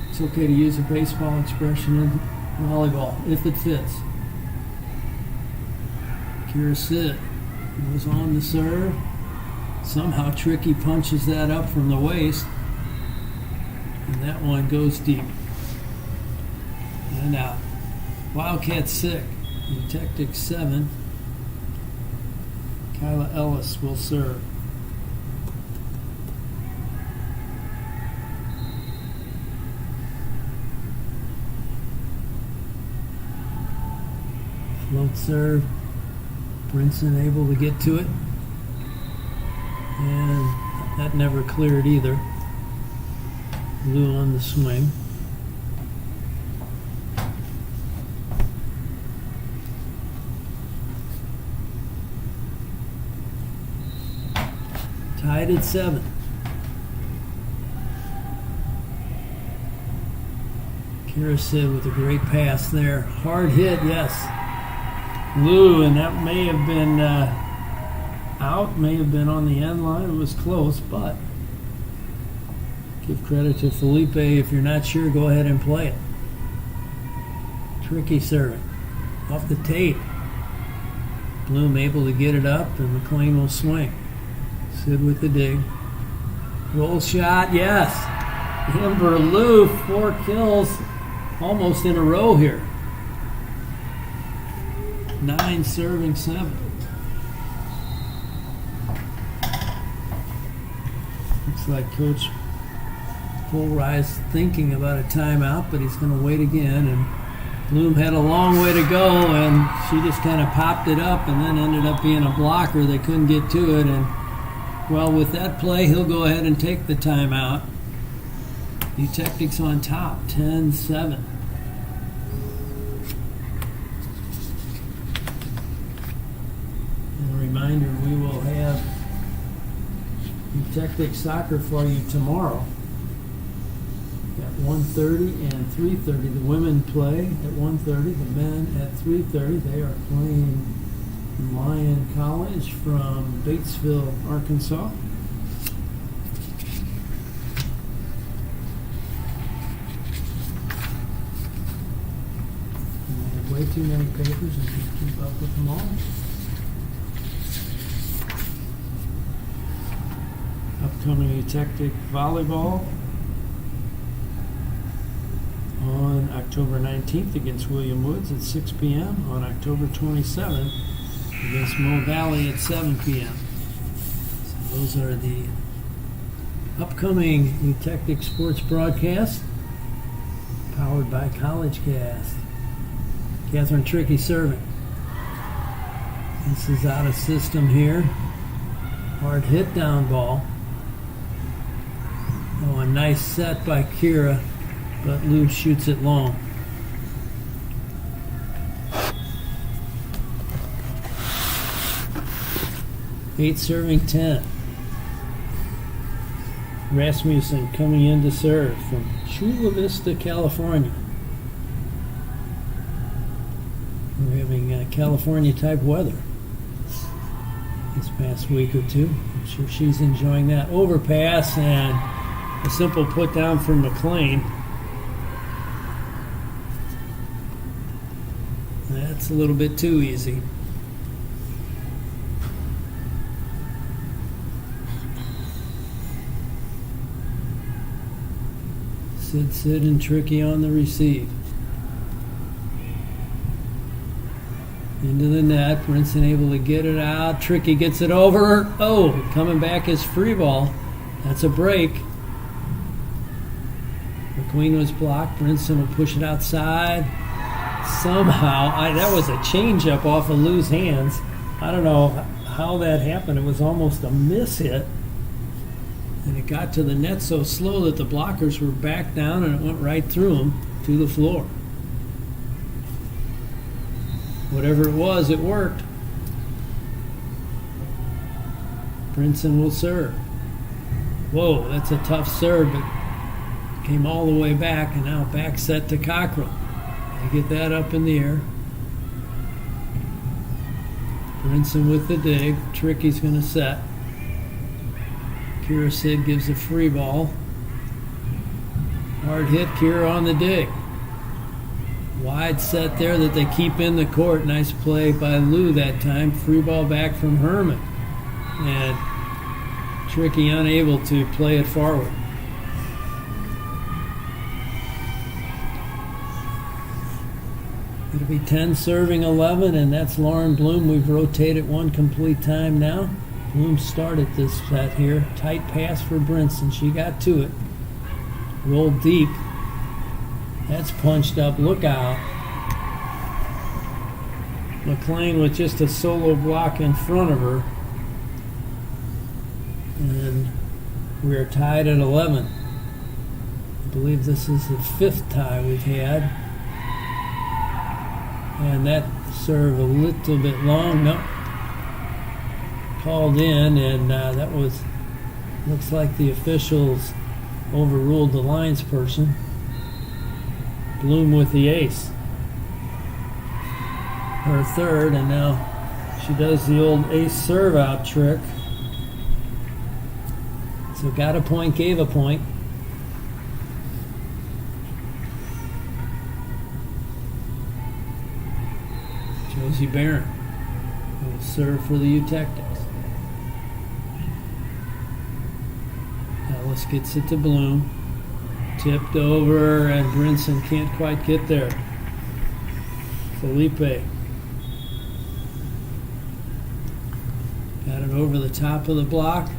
It's okay to use a baseball expression in volleyball, if it fits. Kira Sid goes on to serve. Somehow Tricky punches that up from the waist. And that one goes deep. And out. Wildcat 6. Tactic 7. Kyla Ellis will serve. Float serve. Brinson able to get to it. And that never cleared either. Lou on the swing. Tied at 7. Kira Sid with a great pass there. Hard hit, yes. Lou, and that may have been out, may have been on the end line. It was close, but give credit to Felipe. If you're not sure, go ahead and play it. Tricky serving. Off the tape. Bloom able to get it up, and McLean will swing. Sid with the dig. Roll shot, yes. Amber Lou, 4 kills almost in a row here. 9 serving 7. Looks like Coach Fullrise thinking about a timeout, but he's going to wait again. And Bloom had a long way to go, and she just kind of popped it up and then ended up being a blocker. They couldn't get to it. And, well, with that play, he'll go ahead and take the timeout. The Tactics on top, 10-7. Reminder, we will have Tactic Soccer for you tomorrow at 1:30 and 3:30. The women play at 1:30, the men at 3:30. They are playing Lyon College from Batesville, Arkansas. And we'll wait too many papers and just keep up with them all. Upcoming Eutectic volleyball on October 19th against William Woods at 6 p.m. On October 27th against Mo Valley at 7 p.m. So those are the upcoming Eutectic sports broadcasts powered by College Cast. Catherine Tricky serving. This is out of system here. Hard hit down ball. Oh, a nice set by Kira, but Lou shoots it long. Eight serving 10. Rasmussen coming in to serve from Chula Vista, California. We're having California-type weather this past week or two. I'm sure she's enjoying that. Overpass and a simple put down from McLean. That's a little bit too easy. Sid and Tricky on the receive. Into the net. Brinson able to get it out. Tricky gets it over. Oh, coming back is free ball. That's a break. McQueen was blocked. Brinson will push it outside. Somehow, that was a changeup off of Lou's hands. I don't know how that happened. It was almost a miss hit. And it got to the net so slow that the blockers were back down and it went right through them to the floor. Whatever it was, it worked. Brinson will serve. Whoa, that's a tough serve, but came all the way back, and now back set to Cockrell. They get that up in the air. Brinson with the dig. Tricky's going to set. Kira Sid gives a free ball. Hard hit, Kira on the dig. Wide set there that they keep in the court. Nice play by Lou that time. Free ball back from Herman. And Tricky unable to play it forward. It'll be 10 serving 11, and that's Lauren Bloom. We've rotated one complete time now. Bloom started this set here. Tight pass for Brinson. She got to it. Rolled deep. That's punched up. Look out. McLean with just a solo block in front of her. And we're tied at 11. I believe this is the 5th tie we've had. And that serve a little bit long. Nope. Called in, and that was, looks like the officials overruled the lines person. Bloom with the ace. Her third, and now she does the old ace serve out trick. So got a point, gave a point. Josie Barron will serve for the Eutectics. Ellis gets it to Bloom. Tipped over, and Brinson can't quite get there. Felipe got it over the top of the block.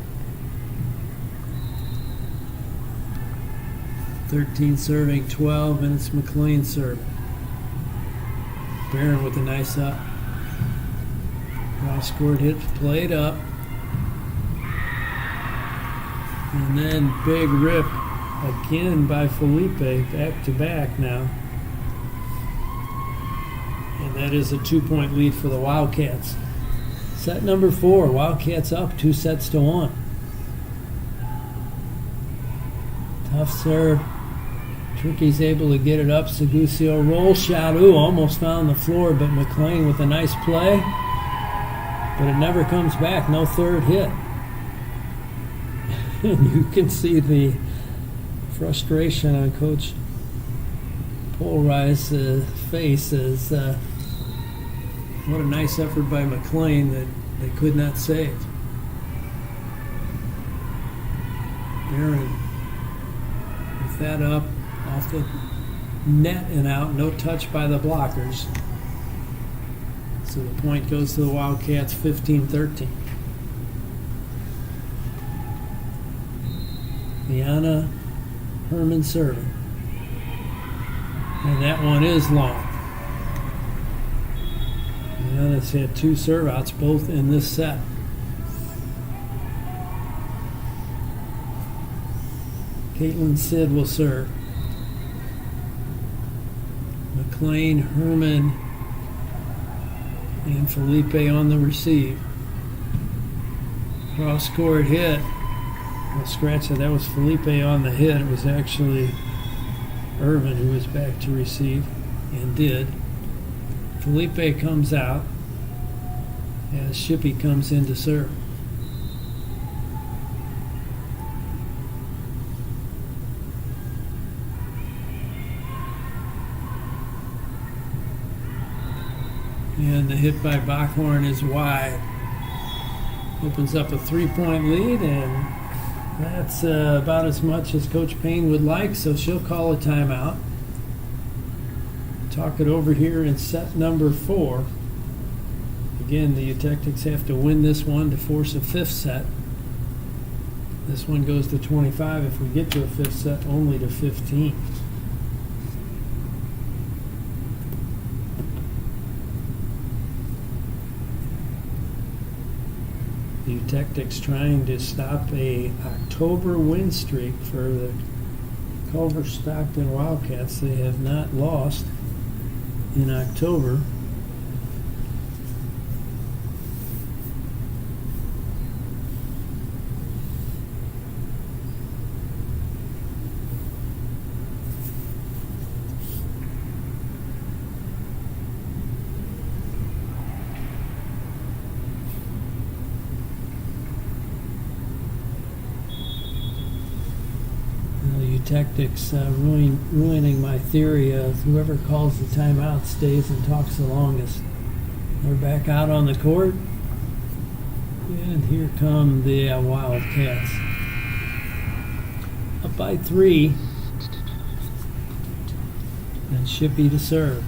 13 serving 12, and it's McLean serving. Barron with a nice up. Cross court hit, played up. And then big rip again by Felipe, back to back now. And that is a 2-point lead for the Wildcats. Set number 4, Wildcats up 2-1. Tough serve. Tricky's able to get it up. Segusio roll shot. Ooh, almost found the floor, but McLean with a nice play. But it never comes back. No third hit. And you can see the frustration on Coach Polrice's face as What a nice effort by McLean that they could not save. Barron with that up off the net and out. No touch by the blockers. So the point goes to the Wildcats, 15-13. Liana Herman serving. And that one is long. Liana's had 2 serve outs, both in this set. Caitlin Sid will serve. McLean, Herman, and Felipe on the receive. Cross-court hit. Well, scratch that. That was Felipe on the hit. It was actually Irvin who was back to receive and did. Felipe comes out as Shippey comes in to serve. And the hit by Bachhorn is wide. Opens up a 3-point lead, and that's about as much as Coach Payne would like, so she'll call a timeout. Talk it over here in set number 4. Again, the Eutectics have to win this one to force a 5th set. This one goes to 25 if we get to a 5th set, only to 15. The Eutectics trying to stop a October win streak for the Culver-Stockton Wildcats. They have not lost in October. Tactics ruining my theory of whoever calls the timeout stays and talks the longest. They're back out on the court, and here come the Wildcats. Up by 3, and Shippey to serve.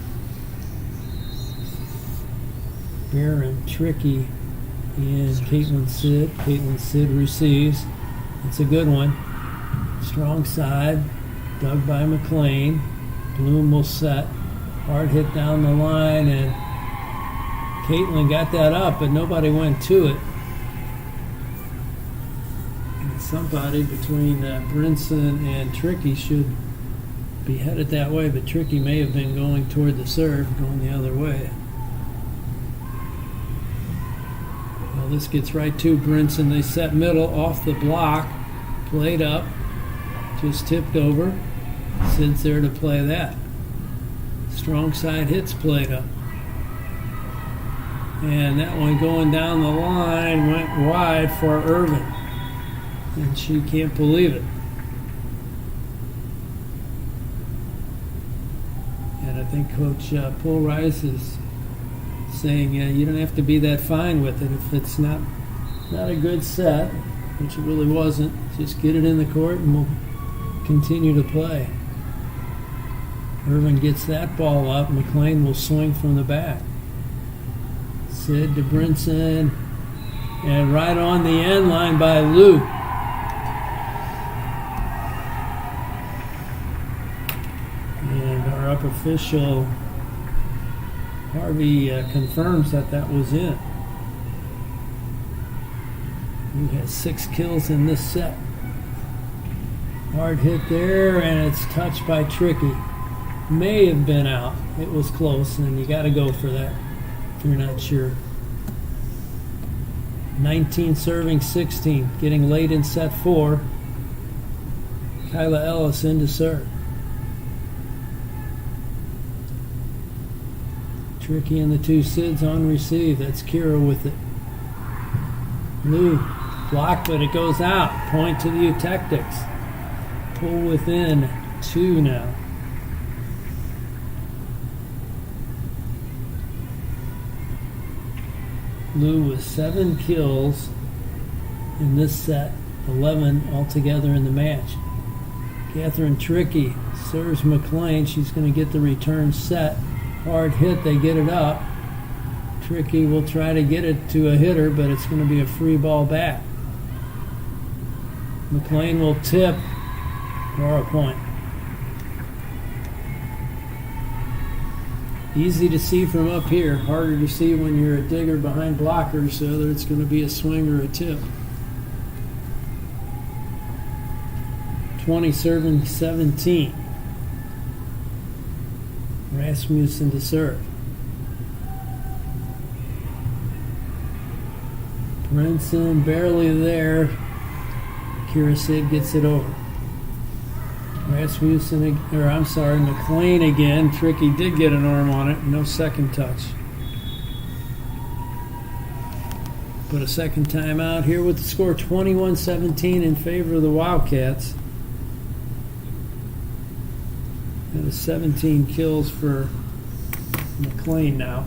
Barron, Tricky, and Caitlin Sid. Caitlin Sid receives. It's a good one. Strong side, dug by McLean. Bloom will set. Hard hit down the line, and Caitlin got that up, but nobody went to it. And somebody between Brinson and Tricky should be headed that way, but Tricky may have been going toward the serve, going the other way. Well, this gets right to Brinson. They set middle, off the block, played up. Just tipped over. Sid's there to play that. Strong side hits played up. And that one going down the line went wide for Irvin. And she can't believe it. And I think Coach Poolrice is saying, you don't have to be that fine with it. If it's not a good set, which it really wasn't, just get it in the court and we'll continue to play. Irvin gets that ball up. McLean will swing from the back. Sid to Brinson. And right on the end line by Luke. And our up official, Harvey, confirms that was in. He has 6 kills in this set. Hard hit there, and it's touched by Tricky. May have been out. It was close, and you got to go for that if you're not sure. 19 serving 16, getting late in set 4. Kyla Ellis in to serve. Tricky and the 2 Sids on receive. That's Kira with it. Lou blocked, but it goes out. Point to the Eutectics. Pull within 2 now. Lou with 7 kills in this set, 11 altogether in the match. Catherine Tricky serves McLean. She's going to get the return set. Hard hit, they get it up. Tricky will try to get it to a hitter, but it's going to be a free ball back. McLean will tip for a point. Easy to see from up here, harder to see when you're a digger behind blockers, whether it's going to be a swing or a tip. 20 serving 17. Rasmussen to serve. Brinson barely there. Kira Sid gets it over. Rasmussen, McLean again. Tricky did get an arm on it. No second touch. But a second time out here with the score 21-17 in favor of the Wildcats. And 17 kills for McLean now.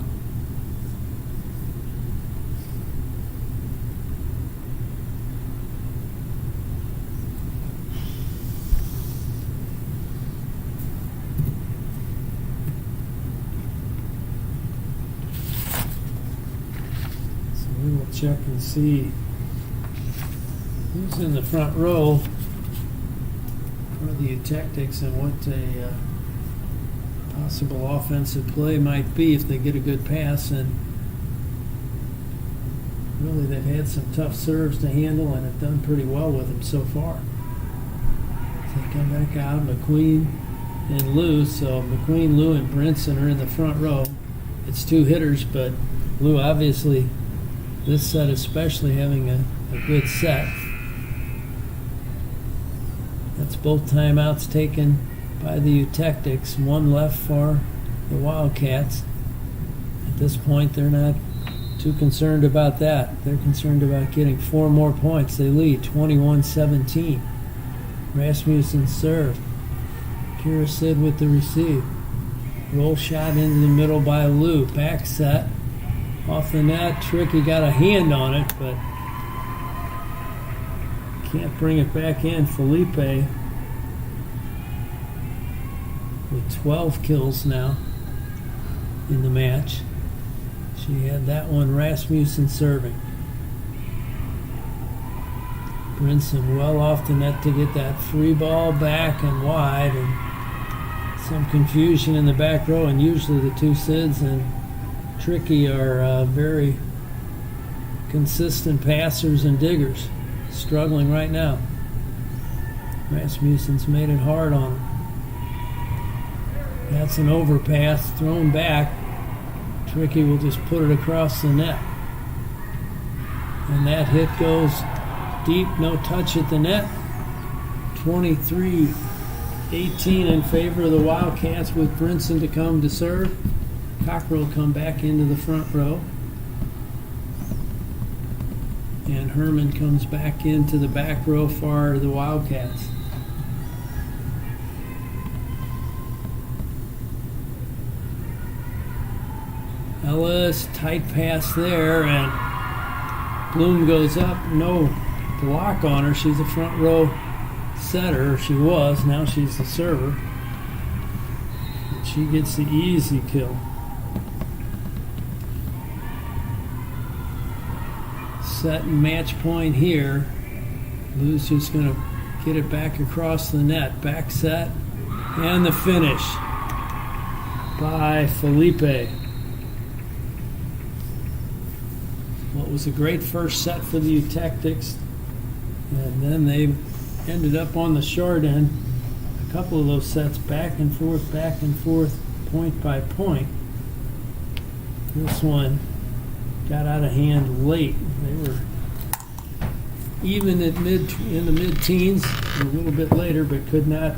We will check and see who's in the front row for the Tactics and what a possible offensive play might be if they get a good pass. And really, they've had some tough serves to handle and have done pretty well with them so far. So they come back out, McQueen and Lou. So McQueen, Lou, and Brinson are in the front row. It's 2 hitters, but Lou obviously, this set especially, having a good set. That's both timeouts taken by the Tactics. 1 left for the Wildcats. At this point, they're not too concerned about that. They're concerned about getting 4 more points. They lead 21-17. Rasmussen serve. Kira Sid with the receive. Roll shot into the middle by Lou. Back set. Off the net. Tricky got a hand on it, but can't bring it back in. Felipe with 12 kills now in the match. She had that one. Rasmussen serving. Brinson well off the net to get that free ball back and wide, and some confusion in the back row. And usually the 2 Sids and Tricky are very consistent passers and diggers. Struggling right now. Rasmussen's made it hard on him. That's an overpass thrown back. Tricky will just put it across the net. And that hit goes deep, no touch at the net. 23-18 in favor of the Wildcats with Brinson to come to serve. Cockrell will come back into the front row. And Herman comes back into the back row for the Wildcats. Ellis, tight pass there, and Bloom goes up. No block on her. She's a front row setter. She was. Now she's the server. And she gets the easy kill. Set and match point here. Lou's just going to get it back across the net. Back set. And the finish by Felipe. What was a great first set for the Tactics. And then they ended up on the short end. A couple of those sets back and forth, point by point. This one got out of hand late. They were even in the mid-teens, a little bit later, but could not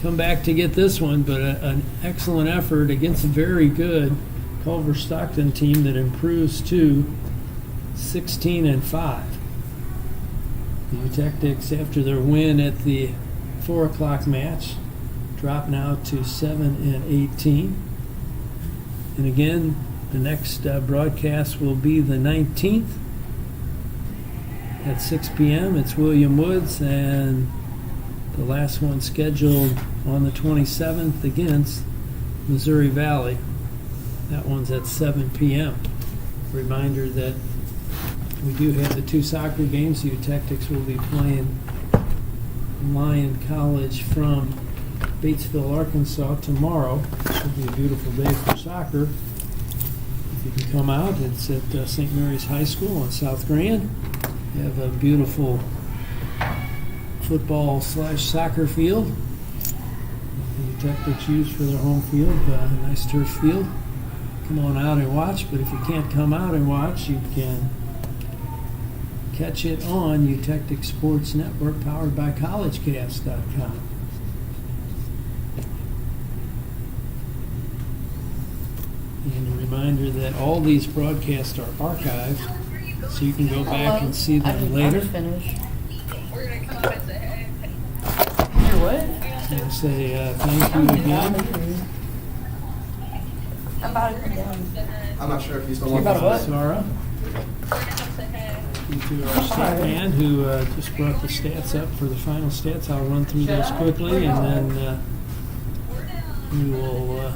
come back to get this one. But an excellent effort against a very good Culver-Stockton team that improves to 16-5. The Tactics, after their win at the 4 o'clock match, drop now to 7-18. And again, The next broadcast will be the 19th at 6 p.m. It's William Woods, and the last one scheduled on the 27th against Missouri Valley. That one's at 7 p.m. Reminder that we do have the two soccer games. The Eutectics will be playing Lyon College from Batesville, Arkansas tomorrow. Should be a beautiful day for soccer. If you can come out, it's at St. Mary's High School on South Grand. We have a beautiful football/soccer field. The Eutectics use for their home field, a nice turf field. Come on out and watch, but if you can't come out and watch, you can catch it on Eutectic Sports Network, powered by collegecast.com. And a reminder that all these broadcasts are archived, so you can go back and see them later. Finish. We're going to come up and say, hey. You're what? And say thank you again. I'm about to come down. I'm not sure if you still You're want about this. to what? Sarah. We're going to come say, hey. You to our stat man who just brought the stats up for the final stats. I'll run through those quickly, and then we will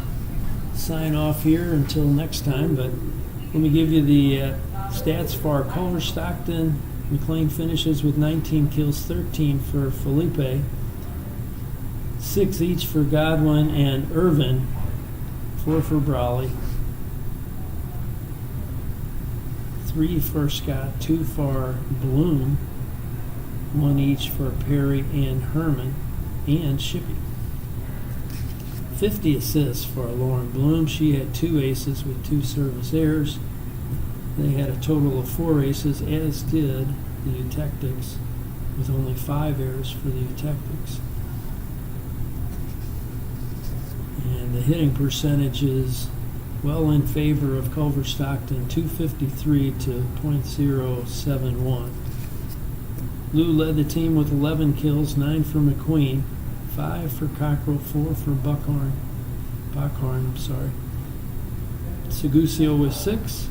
sign off here until next time. But let me give you the stats for our Culver-Stockton. McLean finishes with 19 kills, 13 for Felipe, 6 each for Godwin and Irvin, 4 for Brawley, 3 for Scott, 2 for Bloom, 1 each for Perry and Herman and Shippey. 50 assists for Lauren Bloom. She had 2 aces with 2 service errors. They had a total of 4 aces, as did the Eutectics, with only 5 errors for the Eutectics. And the hitting percentage is well in favor of Culver-Stockton, 253 to .071. Lou led the team with 11 kills, 9 for McQueen, 5 for Cockrell, 4 for Bockhorn. Segusio was 6,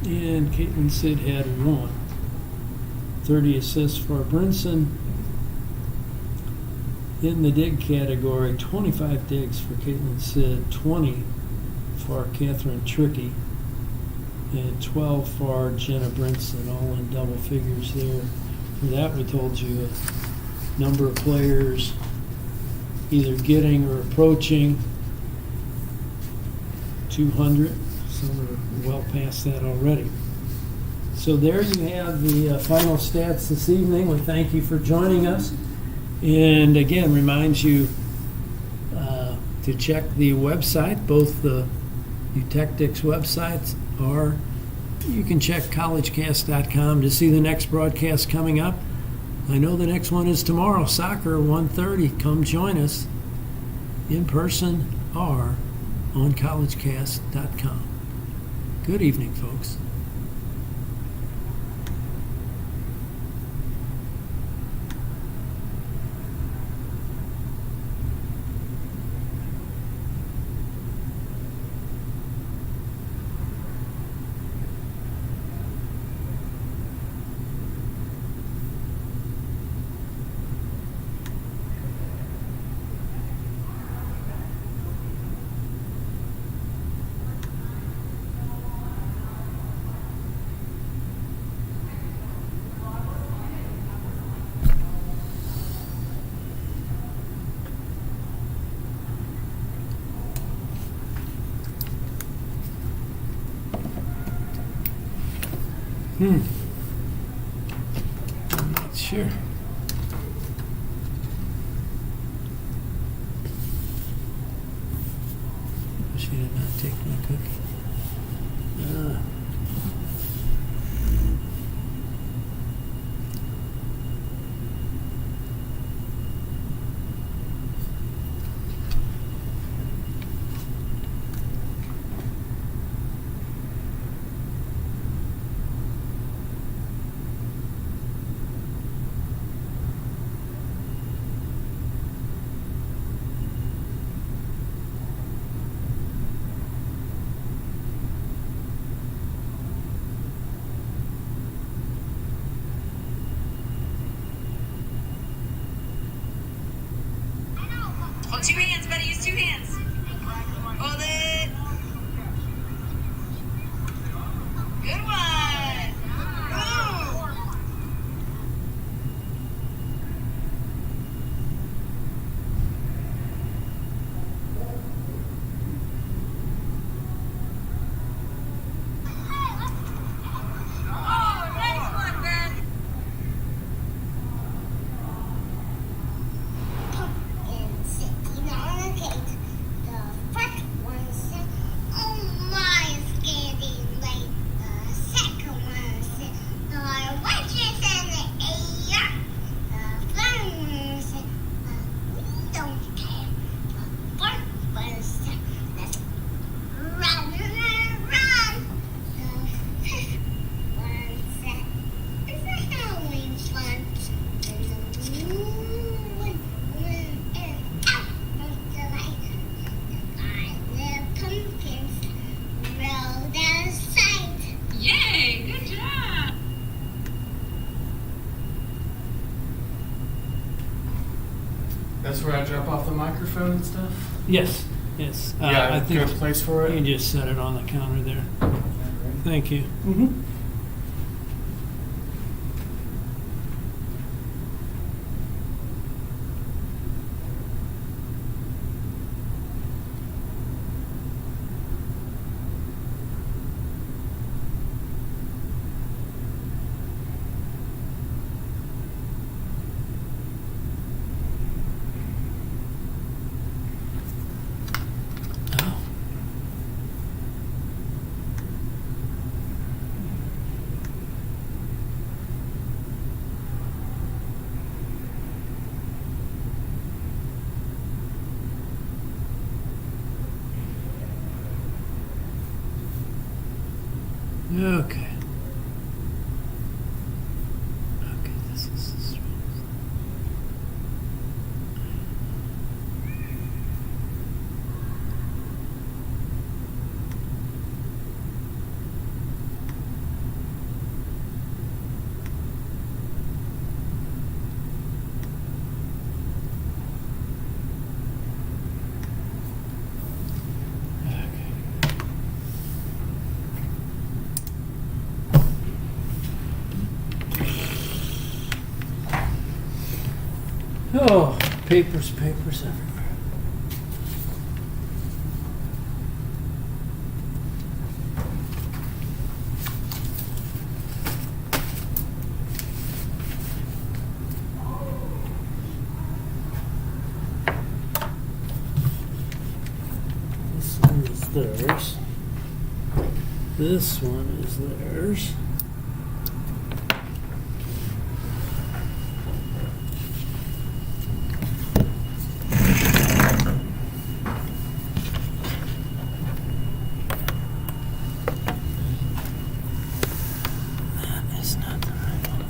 and Caitlin Sid had 1. 30 assists for Brinson. In the dig category, 25 digs for Caitlin Sid, 20 for Catherine Tricky, and 12 for Jenna Brinson, all in double figures there. For that, we told you a number of players either getting or approaching 200. Some are well past that already. So there you have the final stats this evening. We thank you for joining us. And again, reminds you to check the website. Both the Eutectics websites are, you can check collegecast.com to see the next broadcast coming up. I know the next one is tomorrow, soccer, 1:30. Come join us in person or on collegecast.com. Good evening, folks. Sure. She did not take my cookie. Two hands, buddy. Use two hands. Hold it. Good one. Ooh. Oh, nice one, Ben. And sitting on a cake. The first one said, "Oh my, it's getting late." The second one said, "Our watches in the air." The third one said, "We don't care." The fourth one said, "Let's run, run, run." The fifth one said, "It's a Halloween fun." And the moon went out of the light. The pumpkins rolled out of sight. Yay! Good job. That's where I drop off the microphone and stuff? Yes, yes. Yeah, I think good place for you it. can just set it on the counter there. Thank you. Mm-hmm. Oh. Okay. Okay, this is the street. Okay. Oh, papers everywhere. This one is theirs. This one is theirs. That is not the right one.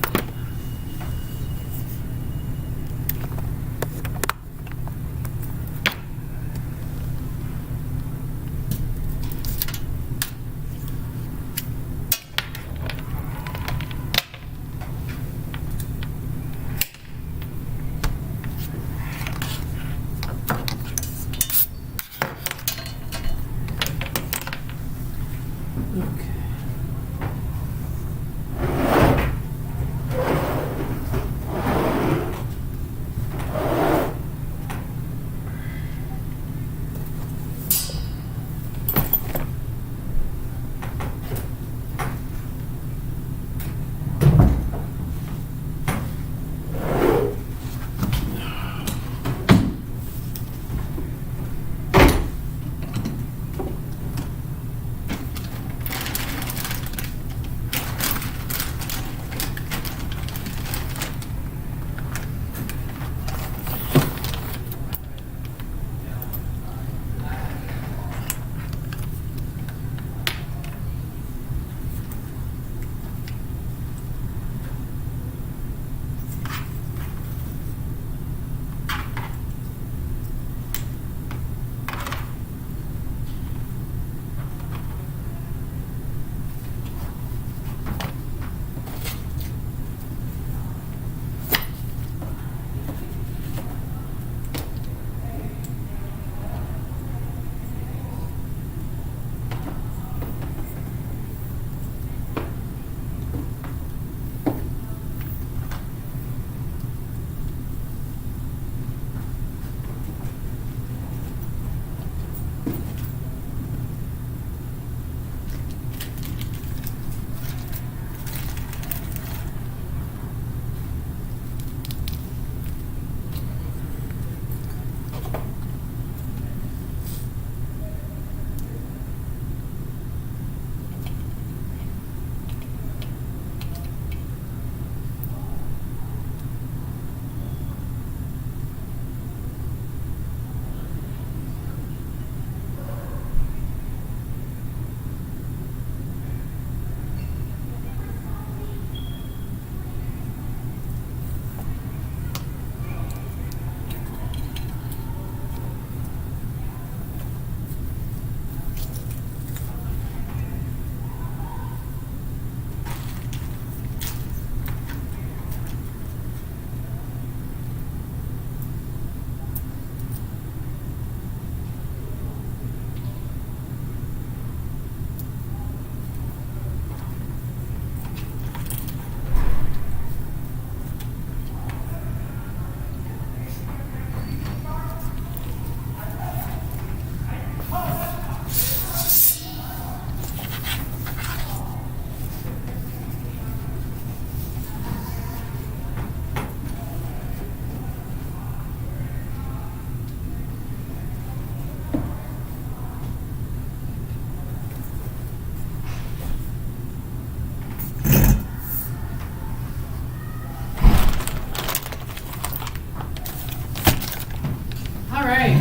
All right.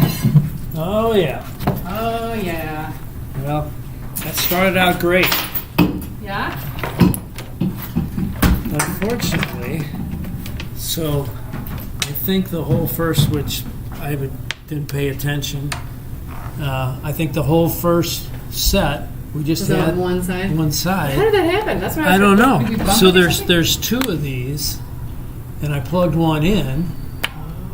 Oh, yeah. Oh, yeah. Well, that started out great. Yeah? Unfortunately, so I think the whole first, which didn't pay attention, I think the whole first set, we just Is that had on one side? one How side. did that happen? That's what I don't know. Did we bump So it or something? there's two of these, and I plugged one in,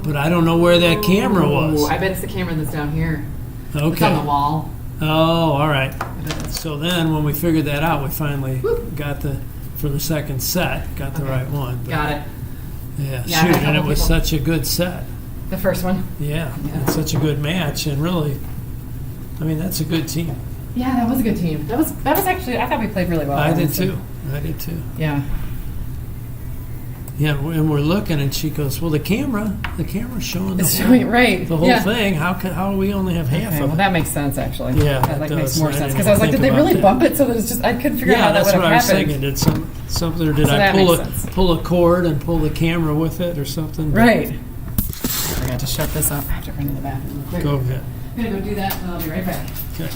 but I don't know where that camera Ooh, was. I bet it's the camera that's down here. It's on the Okay. wall. Oh, all right. I bet it's- So then, when we figured that out, we finally got for the second set, got the Okay. right one. But, Got it. Yeah, Yeah, I shoot, had a and it couple was people- such a good set. The first one. Yeah, Yeah. it's such a good match, and really, I mean, that's a good team. Yeah, that was a good team. That was actually, I thought we played really well. I did honestly. too. I did too. Yeah. Yeah, and we're looking, and she goes, "Well, the camera's showing the It's whole, showing, right. the whole yeah. thing. How do we only have half Okay, of well, it?" that makes sense, actually. Yeah, That it like, makes does. more I sense. didn't Because I was like, think did they about really that. bump it? So there was just, I couldn't figure out Yeah, how that that's would what have I was happened. thinking. Did something, or did So I that makes sense. pull a cord and pull the camera with it, or something? But Right. I forgot to shut this up. I have to run to the bathroom real quick. Go ahead. I'm going to go do that, and I'll be right back. Okay.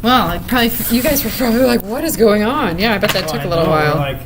Well, you guys were probably like, what is going on? Yeah, I bet that took a little I know, while. Like,